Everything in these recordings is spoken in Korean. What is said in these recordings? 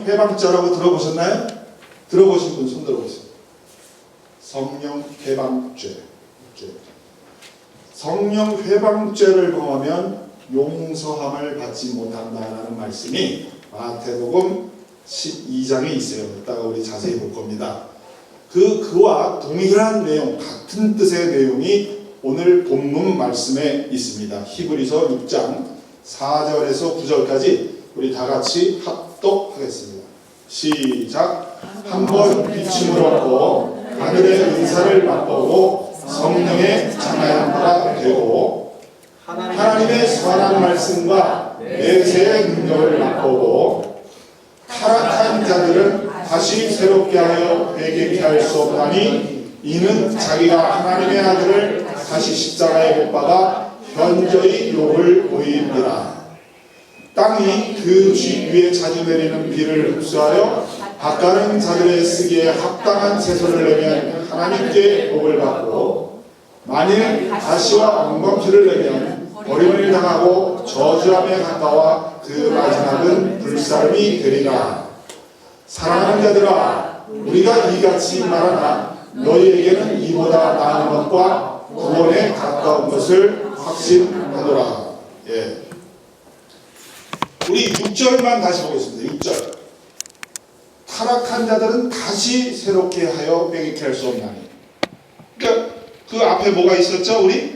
성령 회방죄라고 들어보셨나요? 들어보신 분 손 들어보세요. 성령 회방죄. 성령 회방죄를 범하면 용서함을 받지 못한다라는 말씀이 마태복음 12장에 있어요. 이따가 우리 자세히 볼 겁니다. 그와 동일한 내용, 같은 뜻의 내용이 오늘 본문 말씀에 있습니다. 히브리서 6장 4절에서 9절까지 우리 다 같이 합독하겠습니다. 시작. 한번 비춤을 얻고 하늘의 은사를 맛보고 성령의 참여함과 되고 하나님의 선한 말씀과 내세의 능력을 맛보고 타락한 자들은 다시 새롭게 하여 회개케 할 수 없나니 이는 자기가 하나님의 아들을 다시 십자가에 못 박아 현저히 욕을 보이니라. 땅이 그 쥐 위에 자주 내리는 비를 흡수하여 밭가는 자들의 쓰기에 합당한 세소를 내면 하나님께 복을 받고 만일 가시와 엉겅퀴를 내면 버림을 당하고 저주함에 가까워 그 마지막은 불살미 되리라. 사랑하는 자들아, 우리가 이같이 말하나 너희에게는 이보다 나은 것과 구원에 가까운 것을 확신하노라. 예. 우리 6절만 다시 보겠습니다. 6절. 타락한 자들은 다시 새롭게 하여 회개케 할 수 없나니. 그러니까 그 앞에 뭐가 있었죠? 우리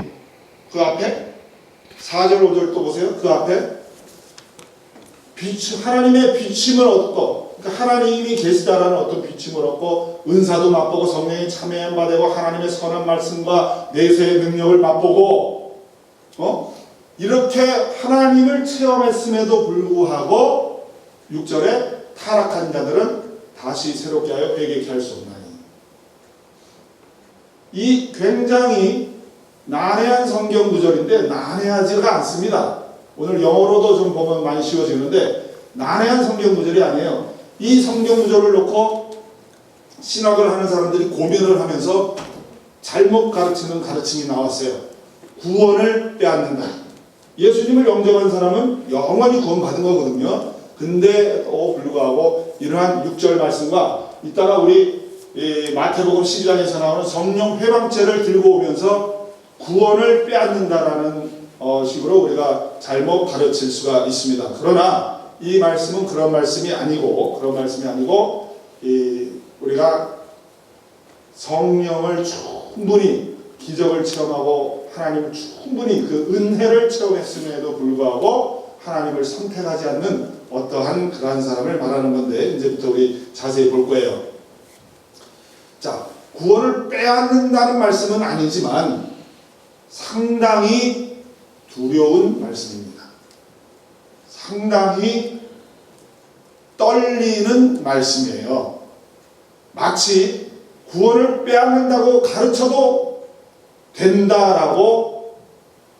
그 앞에 4절 5절 또 보세요. 그 앞에 하나님의 비침을 얻고, 그러니까 하나님이 계시다라는 어떤 비침을 얻고 은사도 맛보고 성령의 참여함 받고 하나님의 선한 말씀과 내세의 능력을 맛보고 이렇게 하나님을 체험했음에도 불구하고 6절에 타락한 자들은 다시 새롭게 하여 회개케 할 수 없나니. 이 굉장히 난해한 성경 구절인데 난해하지가 않습니다. 오늘 영어로도 좀 보면 많이 쉬워지는데 난해한 성경 구절이 아니에요. 이 성경 구절을 놓고 신학을 하는 사람들이 고민을 하면서 잘못 가르치는 가르침이 나왔어요. 구원을 빼앗는다. 예수님을 영접한 사람은 영원히 구원받은 거거든요. 근데도 불구하고 이러한 6절 말씀과 이따가 우리 마태복음 12장에서 나오는 성령 회방죄를 들고 오면서 구원을 빼앗는다라는 식으로 우리가 잘못 가르칠 수가 있습니다. 그러나 이 말씀은 그런 말씀이 아니고 우리가 성령을 충분히 기적을 체험하고 하나님을 충분히 그 은혜를 체험했음에도 불구하고 하나님을 선택하지 않는 어떠한 그러한 사람을 말하는 건데 이제부터 우리 자세히 볼 거예요. 자, 구원을 빼앗는다는 말씀은 아니지만 상당히 두려운 말씀입니다. 상당히 떨리는 말씀이에요. 마치 구원을 빼앗는다고 가르쳐도 된다라고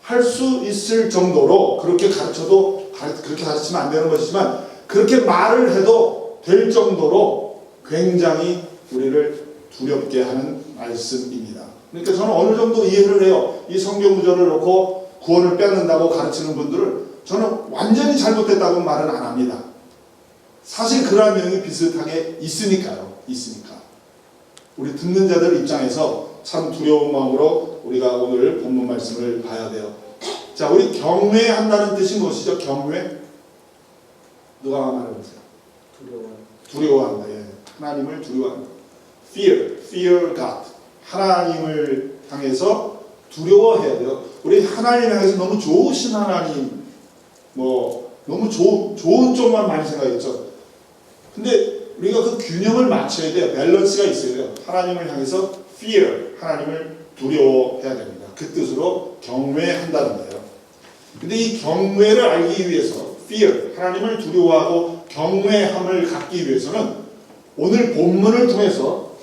할 수 있을 정도로 그렇게 가르쳐도 그렇게 가르치면 안 되는 것이지만 그렇게 말을 해도 될 정도로 굉장히 우리를 두렵게 하는 말씀입니다. 그러니까 저는 어느 정도 이해를 해요. 이 성경 구절을 놓고 구원을 빼앗는다고 가르치는 분들을 저는 완전히 잘못됐다고 말은 안 합니다. 사실 그러한 면이 비슷하게 있으니까요. 우리 듣는 자들 입장에서 참 두려운 마음으로 우리가 오늘 본문 말씀을 봐야 돼요. 자, 우리 경외한다는 뜻이 무엇이죠? 경외? 누가 말해보세요? 두려워한다. 예. 하나님을 두려워한다. Fear God. 하나님을 향해서 두려워해야 돼요. 우리 하나님을 향해서 너무 좋으신 하나님, 너무 좋은 쪽만 많이 생각했죠. 근데 우리가 그 균형을 맞춰야 돼요. 밸런스가 있어야 돼요. 하나님을 향해서 fear, 하나님을 두려워해야 됩니다. 그 뜻으로 경외한다는 거예요. 근데 이 경외를 알기 위해서 fear, 하나님을 두려워하고 경외함을 갖기 위해서는 오늘 본문을 통해서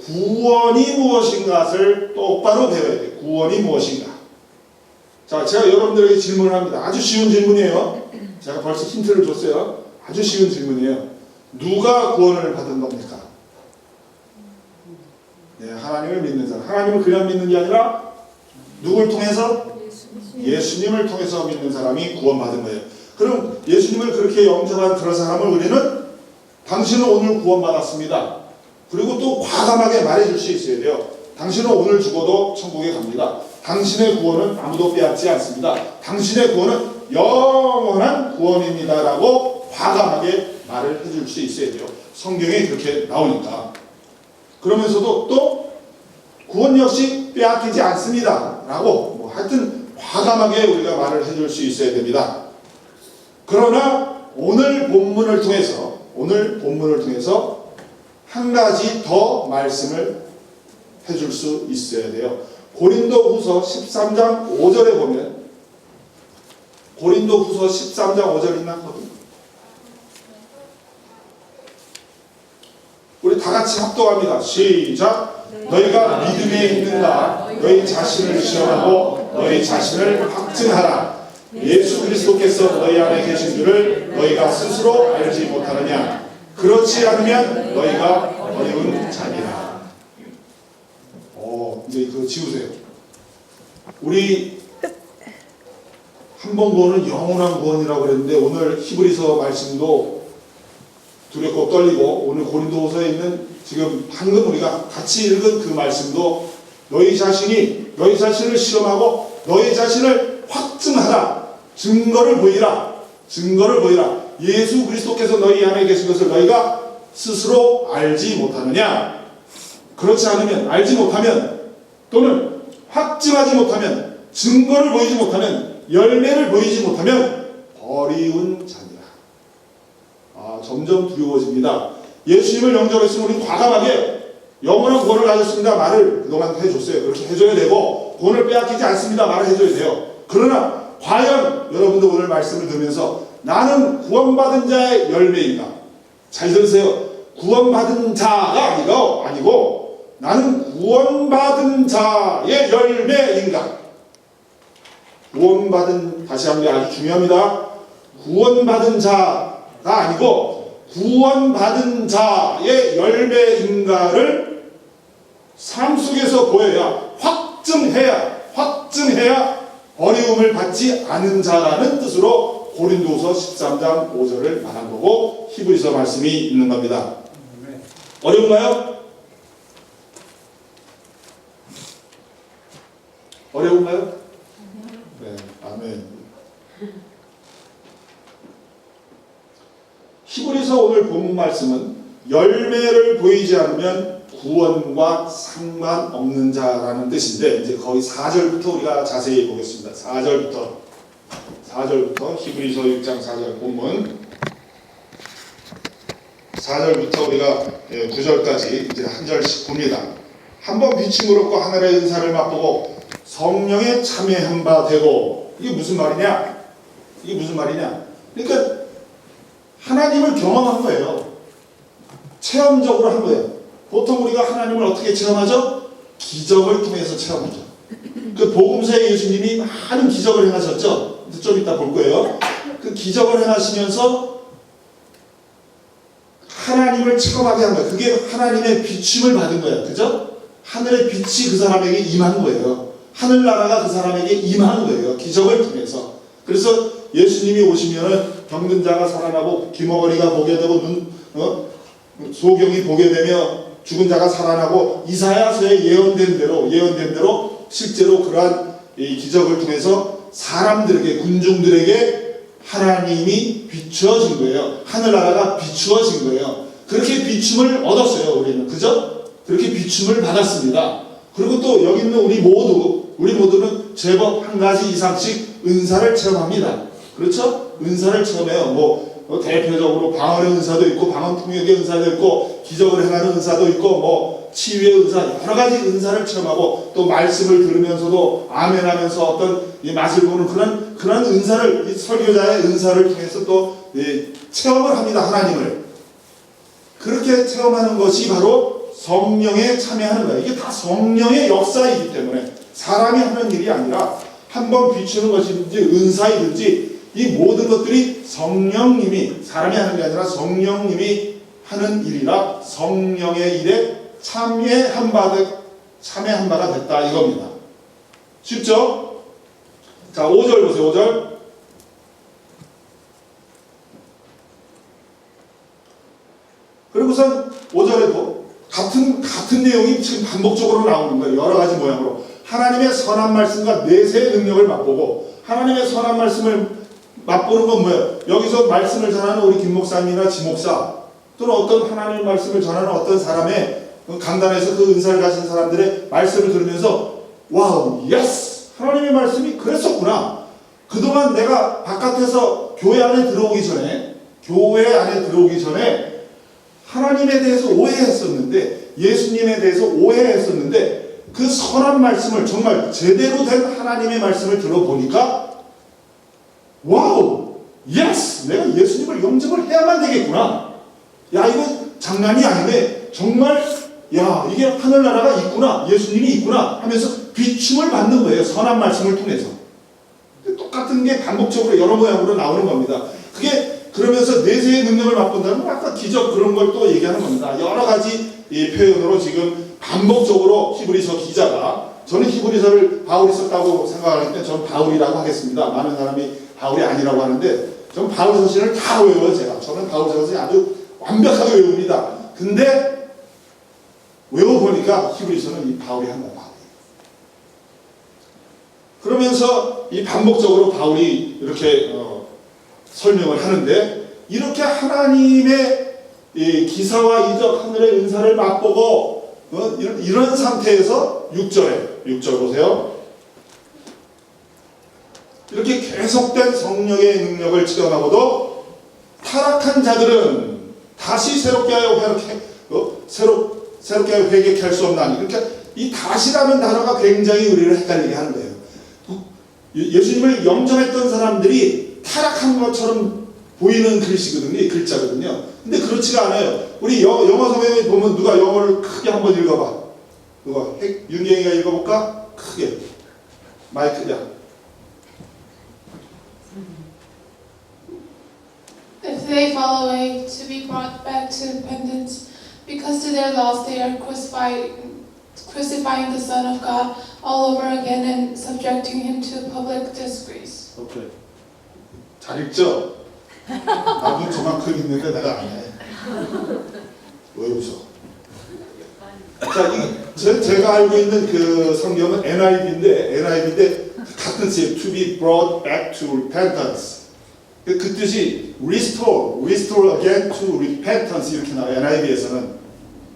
구원이 무엇인가를 똑바로 배워야 돼요. 구원이 무엇인가. 자, 제가 여러분들에게 질문을 합니다. 아주 쉬운 질문이에요. 제가 벌써 힌트를 줬어요. 아주 쉬운 질문이에요. 누가 구원을 받은 겁니까? 네, 하나님을 믿는 사람. 하나님을 그냥 믿는 게 아니라 누굴 통해서? 예수님을 통해서 믿는 사람이 구원받은 거예요. 그럼 예수님을 그렇게 영접한 그런 사람을 우리는 당신은 오늘 구원받았습니다. 그리고 또 과감하게 말해줄 수 있어야 돼요. 당신은 오늘 죽어도 천국에 갑니다. 당신의 구원은 아무도 빼앗지 않습니다. 당신의 구원은 영원한 구원입니다 라고 과감하게 말을 해줄 수 있어야 돼요. 성경에 그렇게 나오니까. 그러면서도 또 구원 역시 빼앗기지 않습니다 라고 뭐 하여튼 과감하게 우리가 말을 해줄 수 있어야 됩니다. 그러나 오늘 본문을 통해서 한 가지 더 말씀을 해줄 수 있어야 돼요. 고린도후서 13장 5절에 보면, 고린도후서 13장 5절 있나? 우리 다 같이 합독합니다. 시작. 너희가 믿음에 있는가? 너희 자신을 시험하고 너희 자신을 확증하라. 예수 그리스도께서 너희 안에 계신 줄을 너희가 스스로 알지 못하느냐? 그렇지 않으면 너희가 어려운 자니라. 이제 그거 지우세요. 우리 한 번 구원은 영원한 구원이라고 그랬는데 오늘 히브리서 말씀도 두렵고 떨리고 오늘 고린도후서에 있는 지금 방금 우리가 같이 읽은 그 말씀도 너희 자신을 시험하고 너희 자신을 확증하라. 증거를 보이라. 예수 그리스도께서 너희 안에 계신 것을 너희가 스스로 알지 못하느냐? 그렇지 않으면, 알지 못하면 또는 확증하지 못하면, 증거를 보이지 못하면, 열매를 보이지 못하면 버리운 자니라. 점점 두려워집니다. 예수님을 영접했으면 우리 과감하게 영원한 구원을 가졌습니다 말을 그동안 해줬어요. 그렇게 해줘야 되고 구원을 빼앗기지 않습니다 말을 해줘야 돼요. 그러나 과연 여러분도 오늘 말씀을 들으면서 나는 구원받은 자의 열매인가? 잘 들으세요. 구원받은 자가 아니고 나는 구원받은 자의 열매인가? 다시 한번 아주 중요합니다. 구원받은 자가 아니고 구원받은 자의 열매인가를 삶 속에서 보여야 확증해야 어려움을 받지 않은 자라는 뜻으로 고린도후서 13장 5절을 말한 거고 히브리서 말씀이 있는 겁니다. 어려운가요? 네, 아멘. 히브리서 오늘 본문 말씀은 열매를 보이지 않으면 구원과 상관없는 자라는 뜻인데 이제 거의 4절부터 우리가 자세히 보겠습니다. 4절부터 히브리서 6장 4절 본문 4절부터 우리가 9절까지 이제 한 절씩 봅니다. 한번 빛이 물었고 하늘의 은사를 맛보고 성령에 참여한 바 되고. 이게 무슨 말이냐? 그러니까 하나님을 경험한 거예요. 체험적으로 한 거예요. 보통 우리가 하나님을 어떻게 체험하죠? 기적을 통해서 체험하죠. 그 복음서에 예수님이 많은 기적을 행하셨죠? 좀 이따 볼 거예요. 그 기적을 행하시면서 하나님을 체험하게 한 거예요. 그게 하나님의 비춤을 받은 거예요. 그죠? 하늘의 빛이 그 사람에게 임한 거예요. 하늘나라가 그 사람에게 임한 거예요. 기적을 통해서. 그래서 예수님이 오시면은 병든 자가 살아나고 귀머거리가 보게 되고 소경이 보게 되며 죽은 자가 살아나고 이사야서에 예언된 대로 실제로 그러한 이 기적을 통해서 사람들에게 군중들에게 하나님이 비추어진 거예요. 하늘나라가 비추어진 거예요. 그렇게 비춤을 얻었어요. 우리는. 그죠? 그렇게 비춤을 받았습니다. 그리고 또 여기 있는 우리 모두는 제법 한 가지 이상씩 은사를 체험합니다. 그렇죠? 은사를 체험해요. 대표적으로 방언의 은사도 있고 방언 통역의 은사도 있고 기적을 행하는 은사도 있고 치유의 은사, 여러 가지 은사를 체험하고 또 말씀을 들으면서도 아멘하면서 어떤 맛을 보는 그런 은사를, 이 설교자의 은사를 통해서 또 체험을 합니다. 하나님을. 그렇게 체험하는 것이 바로 성령에 참여하는 거예요. 이게 다 성령의 역사이기 때문에 사람이 하는 일이 아니라 한번 비추는 것이든지 은사이든지 이 모든 것들이 성령님이, 사람이 하는 게 아니라 성령님이 하는 일이라 성령의 일에 참여한 바가 됐다 이겁니다. 쉽죠? 자, 5절 보세요. 5절. 그리고선 5절에도 같은 내용이 지금 반복적으로 나오는 거예요. 여러 가지 모양으로. 하나님의 선한 말씀과 내세의 능력을 맛보고, 하나님의 선한 말씀을 맛보는 건 뭐예요? 여기서 말씀을 전하는 우리 김 목사님이나 지 목사, 또는 어떤 하나님의 말씀을 전하는 어떤 사람의 강단에서 그 은사를 가진 사람들의 말씀을 들으면서 와우, 예스! 하나님의 말씀이 그랬었구나. 그동안 내가 바깥에서 교회 안에 들어오기 전에 하나님에 대해서 오해했었는데, 예수님에 대해서 오해했었는데, 그 선한 말씀을, 정말 제대로 된 하나님의 말씀을 들어보니까 와우! 예스! 내가 예수님을 영접을 해야만 되겠구나. 야, 이거 장난이 아니네. 정말 야, 이게 하늘나라가 있구나, 예수님이 있구나 하면서 비춤을 받는 거예요. 선한 말씀을 통해서. 똑같은 게 반복적으로 여러 모양으로 나오는 겁니다. 그게 그러면서 내세의 능력을 맛본다는 건 아까 기적 그런 걸 또 얘기하는 겁니다. 여러 가지 이 표현으로 지금 반복적으로 히브리서 기자가, 저는 히브리서를 바울이 썼다고 생각하기 때문에 저는 바울이라고 하겠습니다. 많은 사람이 바울이 아니라고 하는데 저는 바울 서신을 다 외워요. 저는 바울 서신을 아주 완벽하게 외웁니다. 근데 외워보니까 히브리서는 이 바울이 한 거야. 그러면서 이 반복적으로 바울이 이렇게 설명을 하는데, 이렇게 하나님의 이 기사와 이적 하늘의 은사를 맛보고 이런 상태에서 6절 보세요. 이렇게 계속된 성령의 능력을 체험하고도 타락한 자들은 다시 새롭게 하여 새롭게 회개케 할 수 없나니. 그러니까 이 다시라는 단어가 굉장히 우리를 헷갈리게 하는 거예요. 예수님을 영접했던 사람들이 타락한 것처럼 보이는 글씨거든요. 이 글자거든요. 근데 그렇지가 않아요. 우리 영어 성경에 보면 누가 영어를 크게 한번 읽어봐. 누가? 윤경이가 읽어볼까? 크게. 마이크야. If they fall away, to be brought back to repentance, because to their loss they are crucifying the Son of God all over again and subjecting him to public disgrace. 오케이. 잘 읽죠? 나도 저만큼 읽는데 내가 안 해. 왜 웃어? 자, 제가 알고 있는 그 성경은 NIV인데 같은 뜻이에요. To be brought back to repentance. 그 뜻이 restore again to repentance 이렇게 나와요.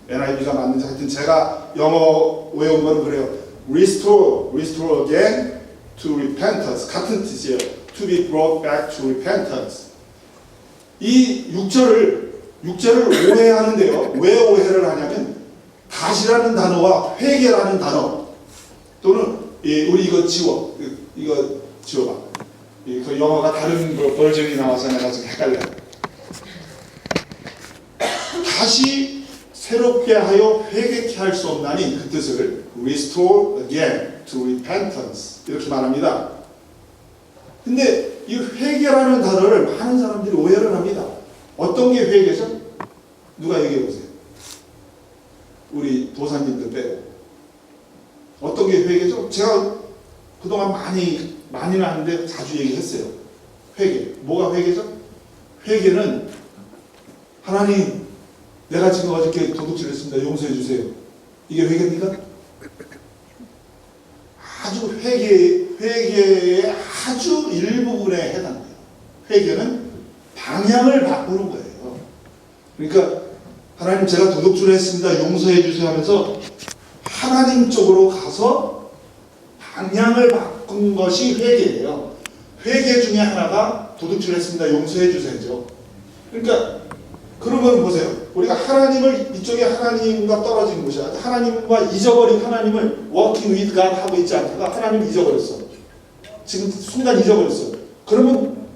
NIV가 맞는지 하여튼 제가 영어 외운 건 그래요. restore again to repentance 같은 뜻이에요. To be brought back to repentance. 이 6절을 오해하는데요. 왜 오해를 하냐면 다시라는 단어와 회개라는 단어, 또는 우리 이거 지워봐. 그 영어가 다른 버전이 나와서 내가 좀 헷갈려. 다시 새롭게 하여 회개케 할 수 없나니, 그 뜻을 restore again to repentance 이렇게 말합니다. 근데 이 회개라는 단어를 많은 사람들이 오해를 합니다. 어떤 게 회개죠? 누가 얘기해 보세요. 우리 도사님들 빼고. 어떤 게 회개죠? 제가 그동안 많이는 하는데 자주 얘기했어요. 회개. 뭐가 회개죠? 회개는 하나님, 내가 지금 어저께 도둑질 했습니다. 용서해 주세요. 이게 회개입니까? 아주 회개의 아주 일부분에 해당돼요. 회개는 방향을 바꾸는 거예요. 그러니까 하나님, 제가 도둑질을 했습니다. 용서해 주세요 하면서 하나님 쪽으로 가서 방향을 바꾼 것이 회개예요. 회개 중에 하나가 도둑질을 했습니다. 용서해 주세요죠. 그러니까 그러면 보세요. 우리가 하나님을 이쪽에 하나님과 떨어진 곳이야. 하나님과 잊어버린 하나님을 working with God 하고 있지 않다가 하나님을 잊어버렸어. 지금 순간 잊어버렸어. 그러면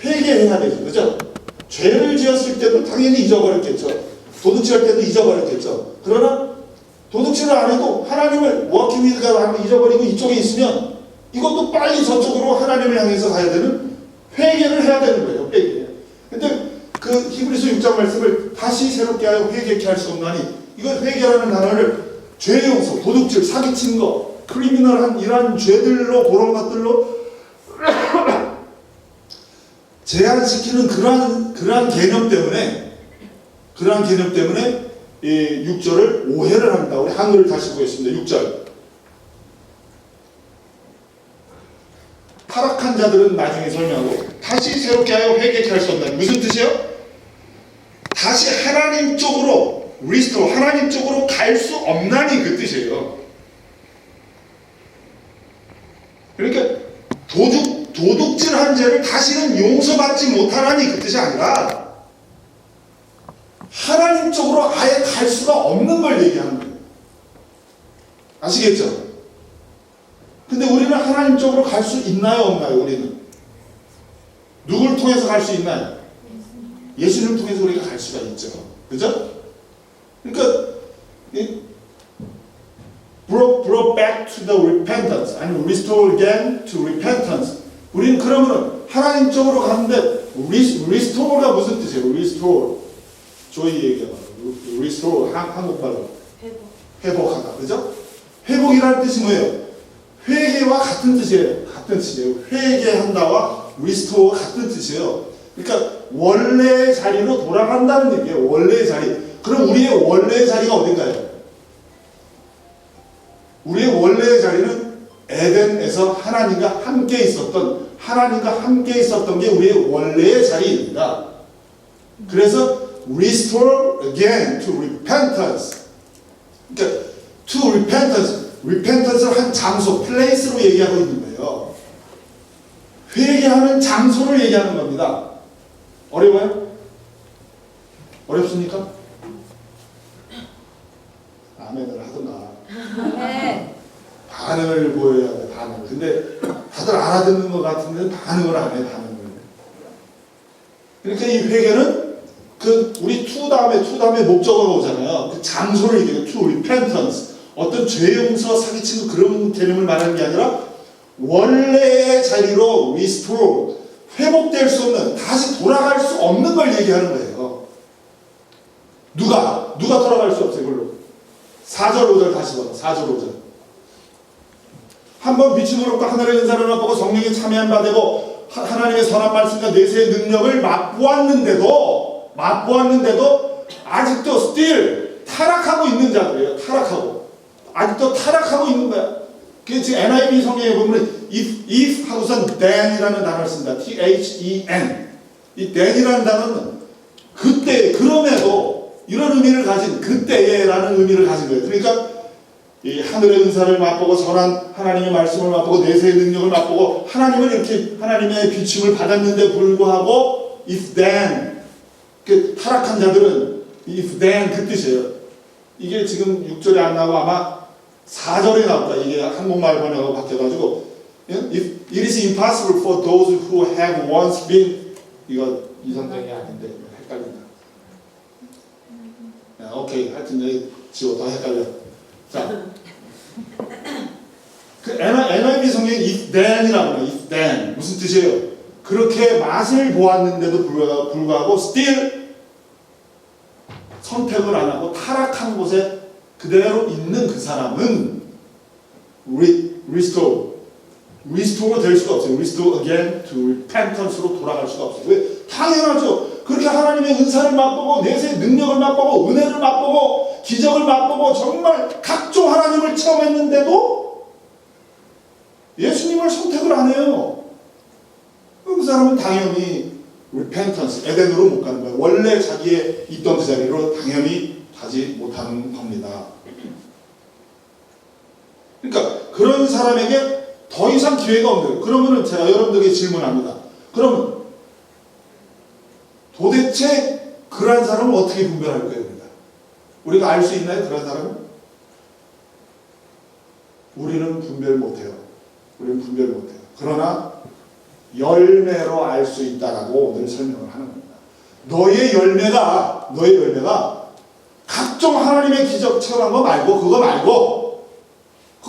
회개해야 되죠. 그죠? 죄를 지었을 때도 당연히 잊어버렸겠죠. 도둑질할 때도 잊어버렸겠죠. 그러나 도둑질을 안 해도 하나님을 working with God 하고 잊어버리고 이쪽에 있으면 이것도 빨리 저쪽으로 하나님을 향해서 가야 되는 회개를 해야 되는 거예요. 회개. 근데 그 히브리서 6장 말씀을 다시 새롭게 하여 회개케 할 수 없나니, 이거 회개라는 단어를 죄 용서, 도둑질, 사기친 거, 크리미널한 이러한 죄들로, 그런 것들로 제한시키는 그러한 개념 때문에 그러한 개념 때문에 이 6절을 오해를 합니다. 우리 한글을 다시 보겠습니다. 6절. 타락한 자들은 나중에 설명하고 다시 새롭게 하여 회개케 할 수 없다. 무슨 뜻이에요? 다시 하나님 쪽으로 리스토어, 하나님 쪽으로 갈 수 없나니 그 뜻이에요. 그러니까 도둑질한 죄를 다시는 용서받지 못하라니 그 뜻이 아니라 하나님 쪽으로 아예 갈 수가 없는 걸 얘기하는 거예요. 아시겠죠? 근데 우리는 하나님 쪽으로 갈 수 있나요, 없나요? 우리는 누굴 통해서 갈 수 있나요? 예수님을 통해서 우리가 갈 수가 있죠. 그죠? 그러니까 brought back to the repentance 아니면 restore again to repentance. 우리는 그러면 하나님 쪽으로 가는데 restore가 무슨 뜻이에요? restore. 조이 얘기해봐. restore 한국말로 회복하다. 그죠? 회복이라는 뜻이 뭐예요? 회개와 같은 뜻이에요. 같은 뜻이에요. 회개한다와 restore 같은 뜻이에요. 그러니까 원래의 자리로 돌아간다는 얘기예요. 원래의 자리. 그럼 우리의 원래의 자리가 어딘가요? 우리의 원래의 자리는 에덴에서 하나님과 함께 있었던 게 우리의 원래의 자리입니다. 그래서 restore again to repentance. 그러니까 to repentance를 한 장소, place로 얘기하고 있는 거예요. 회개하는 장소를 얘기하는 겁니다. 어려워요? 어렵습니까? 아멘을 하던가. 반응을 보여야 돼, 반응. 근데 다들 알아듣는 것 같은데 반응을 안 해, 반응을. 그러니까 이 회개는 우리 to 다음에 목적어가 오잖아요. 그 장소를 얘기해요. to repentance. 어떤 죄 용서, 사기치는 그런 개념을 말하는 게 아니라 원래의 자리로 restore, 회복될 수 없는, 다시 돌아갈 수 없는 걸 얘기하는 거예요. 누가 돌아갈 수 없어요, 별로. 4절 5절 다시 봐. 4절 5절. 한번 빛을 얻고 하늘의 은사를 맛보고 성령에 참여한 바 되고 하나님의 선한 말씀과 내세의 능력을 맛보았는데도 아직도 still 타락하고 있는 자들이에요. 아직도 타락하고 있는 거야. 그게 지금 NIV 성경에 보면 if 하고선 then이라는 단어를 씁니다. THEN. 이 then이라는 단어는 그때, 그럼에도 이런 의미를 가진, 그때에라는 의미를 가진 거예요. 그러니까 이 하늘의 은사를 맛보고 선한 하나님의 말씀을 맛보고 내세의 능력을 맛보고 하나님을 이렇게 하나님의 비춤을 받았는데 불구하고 if then, 그 타락한 자들은 if then 그 뜻이에요. 이게 지금 6절에 안 나오고 아마 4절에 나올 거야. 이게 한국말 번역으로 바뀌어가지고 It is impossible for those who have once been, 이거 이 성경이 아닌데 헷갈린다. 오케이, 하여튼 여기 지워, 더 헷갈려. 자, 그 NIV 성경이 if then이라고 해요. if then 무슨 뜻이에요? 그렇게 맛을 보았는데도 불구하고 still 선택을 안 하고 타락한 곳에 그대로 있는 그 사람은 restore 될 수가 없어요. restore again to repentance로 돌아갈 수가 없어요. 왜? 당연하죠. 그렇게 하나님의 은사를 맛보고 내세의 능력을 맛보고 은혜를 맛보고 기적을 맛보고 정말 각종 하나님을 체험했는데도 예수님을 선택을 안 해요. 그 사람은 당연히 repentance, 에덴으로 못 가는 거예요. 원래 자기의 있던 그 자리로 당연히 가지 못하는 겁니다. 그러니까 그런 사람에게 더 이상 기회가 없는 거예요. 그러면은 제가 여러분들에게 질문합니다. 그러면 도대체 그러한 사람을 어떻게 분별할 거예요? 우리가 알 수 있나요? 그런 사람은? 우리는 분별 못해요. 그러나 열매로 알 수 있다라고 오늘 설명을 하는 겁니다. 너의 열매가 각종 하나님의 기적 체험한 거 말고 그거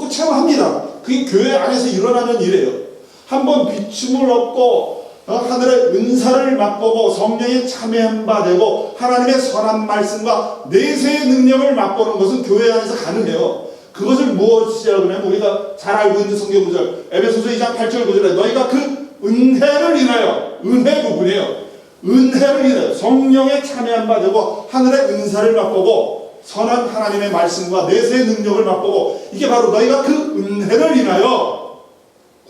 체험합니다. 그게 교회 안에서 일어나는 일이에요. 한번 비춤을 얻고 하늘의 은사를 맛보고 성령에 참여한 바 되고 하나님의 선한 말씀과 내세의 능력을 맛보는 것은 교회 안에서 가능해요. 그것을 무엇이라고 하냐면 우리가 잘 알고 있는 성경 구절 에베소서 2장 8절 9절에 너희가 그 은혜를 인하여, 은혜 부분이에요. 은혜를 인하여 성령에 참여한 바 되고 하늘의 은사를 맛보고 선한 하나님의 말씀과 내세의 능력을 맛보고 이게 바로 너희가 그 은혜를 인하여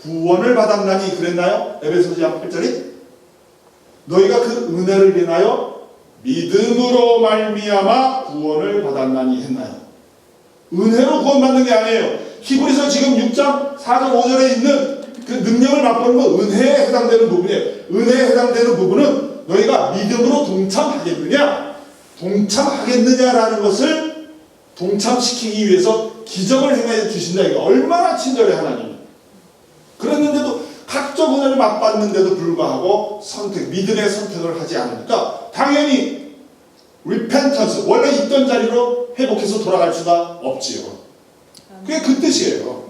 구원을 받았나니 그랬나요? 에베소서 8절이 너희가 그 은혜를 인하여 믿음으로 말미암아 구원을 받았나니 했나요? 은혜로 구원받는 게 아니에요. 히브리서 지금 6장 4절 5절에 있는 그 능력을 맛보는 건 은혜에 해당되는 부분이에요. 은혜에 해당되는 부분은 너희가 믿음으로 동참하겠느냐라는 것을 동참시키기 위해서 기적을 행해 주신다. 이거 얼마나 친절해 하나님. 그랬는데도 각종 은혜를 맛봤는데도 불구하고 믿음의 선택을 하지 않으니까 당연히 repentance, 원래 있던 자리로 회복해서 돌아갈 수가 없지요. 그게 그 뜻이에요.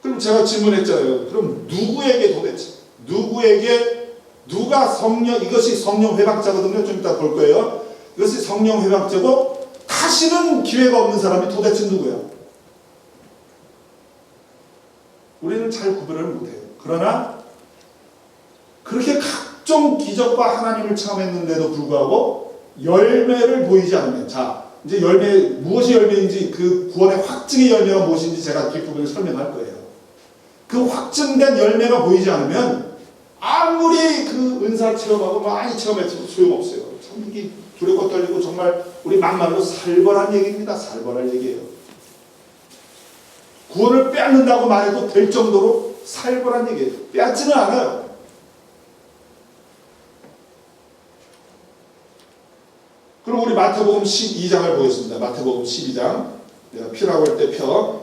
그럼 제가 질문했잖아요. 그럼 누구에게 도대체? 누가 성령, 이것이 성령 회박자거든요. 좀 이따 볼 거예요. 이것이 성령 회박자고 다시는 기회가 없는 사람이 도대체 누구야? 우리는 잘 구별을 못해요. 그러나 그렇게 각종 기적과 하나님을 체험했는데도 불구하고 열매를 보이지 않으면, 자 이제 무엇이 열매인지, 그 구원의 확증의 열매가 무엇인지 제가 뒷부분에 설명할 거예요. 그 확증된 열매가 보이지 않으면 아무리 그 은사 체험하고 많이 체험해도 소용없어요. 참 이게 두렵고 떨리고 정말 우리 막말로 살벌한 얘기입니다. 살벌한 얘기예요. 구원을 빼앗는다고 말해도 될 정도로 살벌한 얘기예요. 빼앗지는 않아요. 그럼 우리 마태복음 12장을 보겠습니다. 마태복음 12장. 내가 피라고 할 때 펴.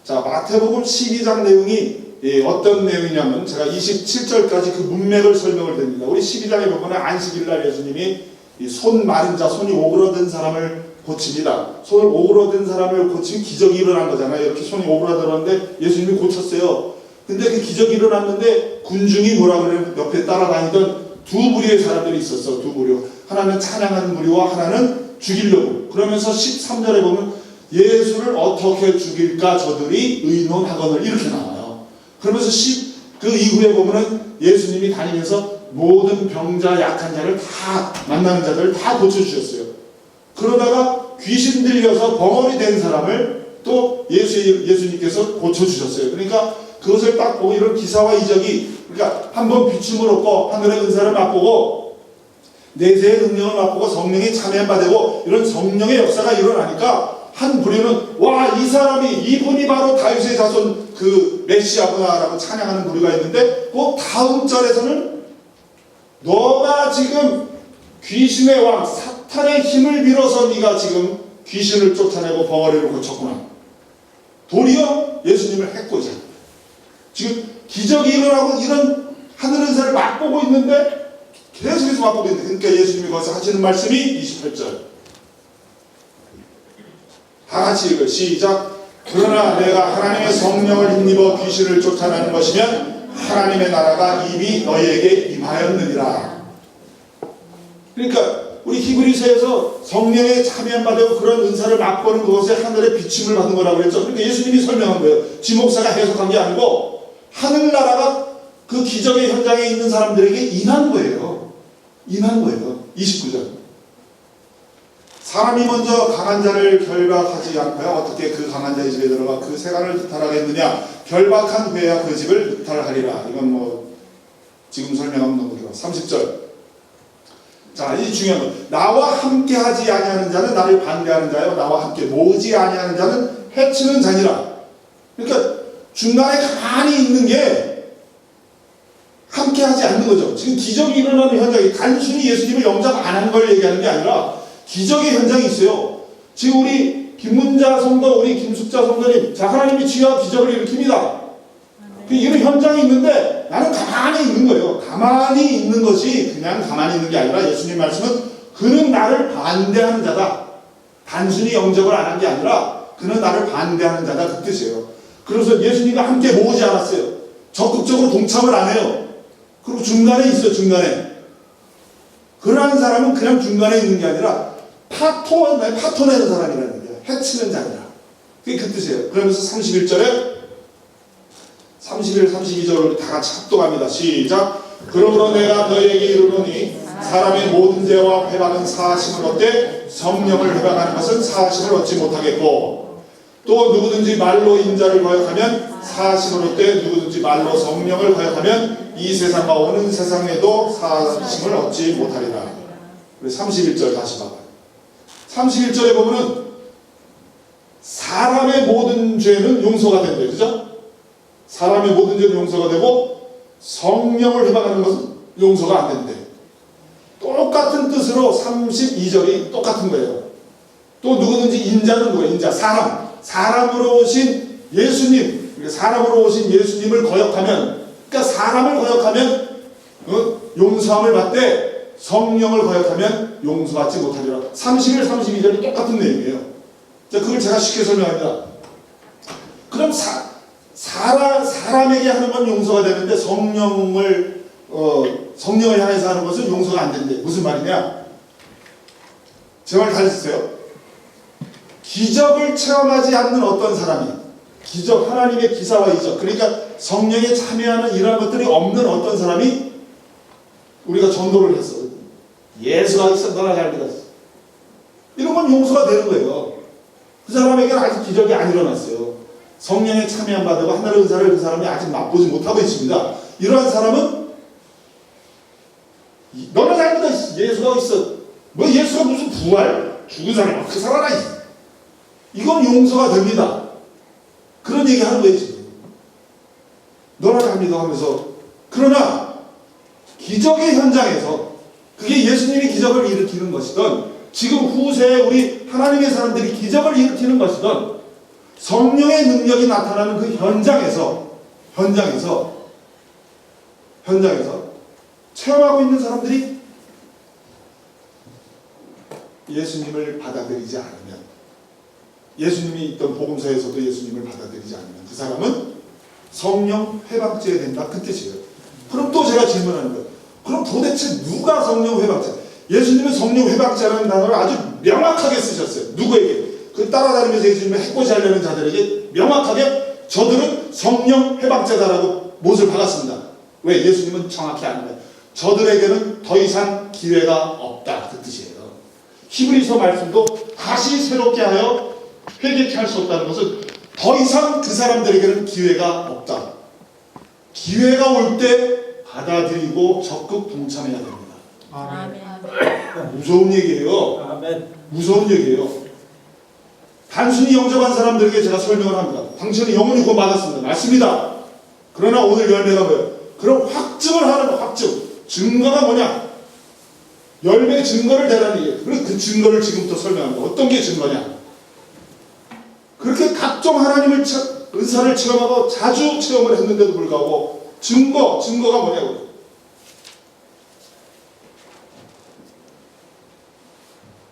자, 마태복음 12장 내용이 어떤 내용이냐면 제가 27절까지 그 문맥을 설명을 드립니다. 우리 12장에 보면 안식일날 예수님이 이 손 마른 자, 손이 오그러든 사람을 고칩니다. 손을 오그러든 사람을 고치면 기적이 일어난 거잖아요. 이렇게 손이 오그러들었는데 예수님이 고쳤어요. 근데 그 기적이 일어났는데 군중이 뭐라 그래요? 옆에 따라다니던 두 무리의 사람들이 있었어. 두 무리. 하나는 찬양하는 무리와 하나는 죽이려고. 그러면서 13절에 보면 예수를 어떻게 죽일까 저들이 의논하거늘 이렇게 나와요. 그러면서 그 이후에 보면은 예수님이 다니면서 모든 병자, 약한 자를 다 만나는 자들 다 고쳐주셨어요. 그러다가 귀신 들려서 벙어리 된 사람을 또 예수님께서 고쳐주셨어요. 그러니까 그것을 딱 보고 이런 기사와 이적이, 그러니까 한번 비춤을 얻고 하늘의 은사를 맛보고 내세의 능력을 맛보고 성령에 참여한 바 되고 이런 성령의 역사가 일어나니까 한 부류는 와, 이 사람이, 이분이 바로 다윗의 자손 그 메시아구나라고 찬양하는 부류가 있는데, 그 다음 절에서는 너가 지금 귀신의 왕 사탄의 힘을 빌어서 네가 지금 귀신을 쫓아내고 벙어리를 고쳤구나. 도리어 예수님을 해코지. 지금 기적이 일어나고 이런 하늘 은사를 맛보고 있는데 계속해서 맛보고 있는데, 그러니까 예수님이 거기서 하시는 말씀이 28절. 다 같이 읽어요. 시작. 그러나 내가 하나님의 성령을 힘입어 귀신을 쫓아내는 것이면 하나님의 나라가 이미 너희에게 임하였느니라. 그러니까 우리 히브리서에서 성령에 참여한 바 되고 그런 은사를 맛보는 그것에 하늘의 비침을 받은 거라고 그랬죠. 그러니까 예수님이 설명한 거예요. 지목사가 해석한 게 아니고 하늘나라가 그 기적의 현장에 있는 사람들에게 임한 거예요. 임한 거예요. 29절. 사람이 먼저 강한 자를 결박하지 않고야 어떻게 그 강한 자의 집에 들어가 그 세간을 득탈하겠느냐. 결박한 후에야 그 집을 득탈하리라. 이건 뭐 지금 설명하면 너무 길어. 30절. 자, 이 중요한 거. 나와 함께 하지 아니하는 자는 나를 반대하는 자요, 나와 함께 모으지 아니하는 자는 해치는 자니라. 그러니까 중간에 가만히 있는 게 함께 하지 않는 거죠. 지금 기적이 일어나는 현장이 단순히 예수님을 영접 안 하는 걸 얘기하는 게 아니라 기적의 현장이 있어요. 지금 우리 김문자 성도, 우리 김숙자 성도님, 자, 하나님이 지혜와 기적을 일으킵니다. 이런 현장이 있는데 나는 가만히 있는 거예요. 가만히 있는 것이 그냥 가만히 있는 게 아니라 예수님 말씀은 그는 나를 반대하는 자다. 단순히 영접을 안 한 게 아니라 그는 나를 반대하는 자다, 그 뜻이에요. 그래서 예수님과 함께 모으지 않았어요. 적극적으로 동참을 안 해요. 그리고 중간에 있어요. 중간에. 그러한 사람은 그냥 중간에 있는 게 아니라 파토내는 사람이라는 거예요. 해치는 자니라. 그게 그 뜻이에요. 그러면서 31절에 31, 32절을 다 같이 합독합니다. 시작. 그러므로 내가 너에게 이르노니 사람의 모든 죄와 회방은 사하심을 얻되 성령을 회방하는 것은 사하심을 얻지 못하겠고, 또 누구든지 말로 인자를 거역하면 사하심을 얻되 누구든지 말로 성령을 거역하면 이 세상과 오는 세상에도 사하심을 얻지 못하리라. 31절 다시 봐봐요. 31절에 보면은 사람의 모든 죄는 용서가 된대요. 그죠? 사람의 모든 죄는 용서가 되고 성령을 회방하는 것은 용서가 안 된대. 똑같은 뜻으로 32절이 똑같은 거예요. 또 누구든지 인자는 누구예요? 인자, 사람으로 오신 예수님, 사람으로 오신 예수님을 거역하면, 그러니까 사람을 거역하면 용서함을 받되 성령을 거역하면 용서받지 못하리라. 31, 32절이 똑같은 내용이에요. 자, 그걸 제가 쉽게 설명합니다. 그럼 사람에게 하는 건 용서가 되는데 성령을 향해서 하는 것은 용서가 안 된대. 무슨 말이냐? 제 말 다 듣으세요. 기적을 체험하지 않는 어떤 사람이, 기적, 하나님의 기사와 이적, 그러니까 성령에 참여하는 이러한 것들이 없는 어떤 사람이 우리가 전도를 했어. 예수가 있어, 너나 잘 믿었어. 이런 건 용서가 되는 거예요. 그 사람에게는 아직 기적이 안 일어났어요. 성령에 참여한 바되고 하늘의 은사를 그 사람이 아직 맛보지 못하고 있습니다. 이러한 사람은 너나 잘 믿어, 예수가 있어. 뭐 예수가 무슨 부활? 죽은 사람 그 살아나. 이건 용서가 됩니다. 그런 얘기 하는 거예요 지금. 너나 잘 믿어 하면서. 그러나 기적의 현장에서 그게 예수님이 기적을 일으키는 것이든 지금 후세에 우리 하나님의 사람들이 기적을 일으키는 것이든 성령의 능력이 나타나는 그 현장에서 체험하고 있는 사람들이 예수님을 받아들이지 않으면, 예수님이 있던 복음서에서도 예수님을 받아들이지 않으면 그 사람은 성령 회방죄에 된다, 그 뜻이에요. 그럼 또 제가 질문하는 거예요. 그럼 도대체 누가 성령 회방죄? 예수님은 성령 회방죄라는 단어를 아주 명확하게 쓰셨어요. 누구에게? 그 따라다니면서 예수님을 해코지하려는 자들에게 명확하게 저들은 성령 회방죄다라고 못을 박았습니다. 왜? 예수님은 정확히 아는 거예요. 저들에게는 더 이상 기회가 없다, 그 뜻이에요. 히브리서 말씀도 다시 새롭게 하여 회개케 할 수 없다는 것은 더 이상 그 사람들에게는 기회가 없다. 기회가 올 때 받아들이고 적극 동참해야 됩니다. 아멘. 무서운 얘기예요. 아멘. 무서운 얘기예요. 단순히 영접한 사람들에게 제가 설명을 합니다. 당신은 영원히 구원받았습니다. 맞습니다. 그러나 오늘 열매가 뭐예요? 그럼 확증을 하는 거, 확증. 증거가 뭐냐? 열매의 증거를 대라는 얘기예요. 그래서 그 증거를 지금부터 설명합니다. 어떤 게 증거냐? 그렇게 각종 하나님을 은사를 체험하고 자주 체험을 했는데도 불구하고 증거가 뭐냐고.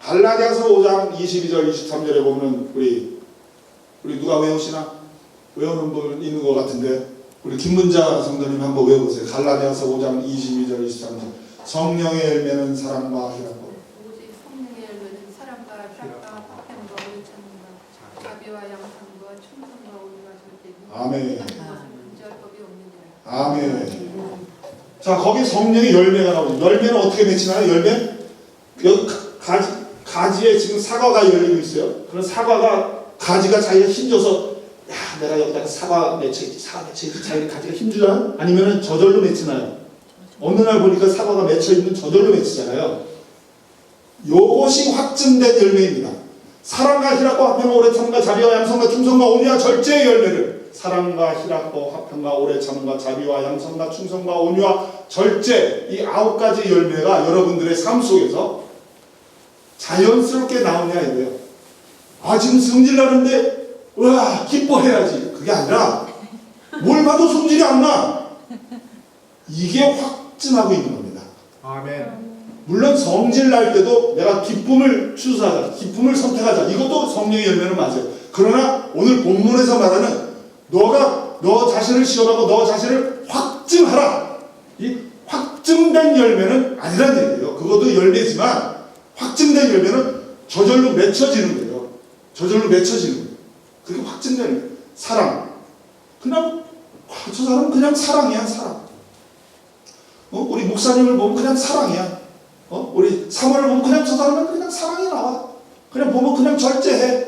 갈라디아서 5장 22절 23절에 보면 우리 누가 외우시나? 외우는 분 있는 것 같은데 우리 김문자 성도님 한번 외워보세요. 갈라디아서 5장 22절 23절. 성령의 열매는 사랑과 희락과, 오직 성령의 열매는 사랑과 희락과 화평과 온유함과 자비와 양선과 충성과 온유와 절제니 아멘. 금지할 법이 없느니라. 아멘. 자, 거기 성령의 열매가 나오죠. 열매는 어떻게 맺히나요? 열매? 여기 가지에 지금 사과가 열리고 있어요. 그런 사과가 가지가 자기가 힘줘서 야, 내가 여기다가 사과 맺혀있지, 자기가 가지가 힘주나? 아니면은 저절로 맺히나요? 어느 날 보니까 사과가 맺혀있는 저절로 맺히잖아요. 요것이 확증된 열매입니다. 사랑과 희락과 화평과 오래 참음과 자비와 양성과 충성과 온유와 절제의 열매를, 사랑과 희락과 화평과 오래 참음과 자비와 양성과 충성과 온유와 절제, 이 9가지 열매가 여러분들의 삶 속에서 자연스럽게 나오냐 이거예요. 아, 지금 성질나는데 와 기뻐해야지. 그게 아니라 뭘 봐도 성질이 안 나. 이게 확증하고 있는 겁니다. 아멘. 물론 성질 날 때도 내가 기쁨을 추수하자, 기쁨을 선택하자, 이것도 성령의 열매는 맞아요. 그러나 오늘 본문에서 말하는 너가 너 자신을 시험하고 너 자신을 확증하라, 이 확증된 열매는 아니란 얘기예요. 그것도 열매지만 확증된 열매는 저절로 맺혀지는 거예요. 저절로 맺혀지는 거예요. 그게 확증된 사랑. 그냥 저 사람은 그냥 사랑이야, 사랑. 우리 목사님을 보면 그냥 사랑이야. 우리 사모를 보면 그냥 저 사람은 그냥 사랑이 나와. 그냥 보면 그냥 절제해.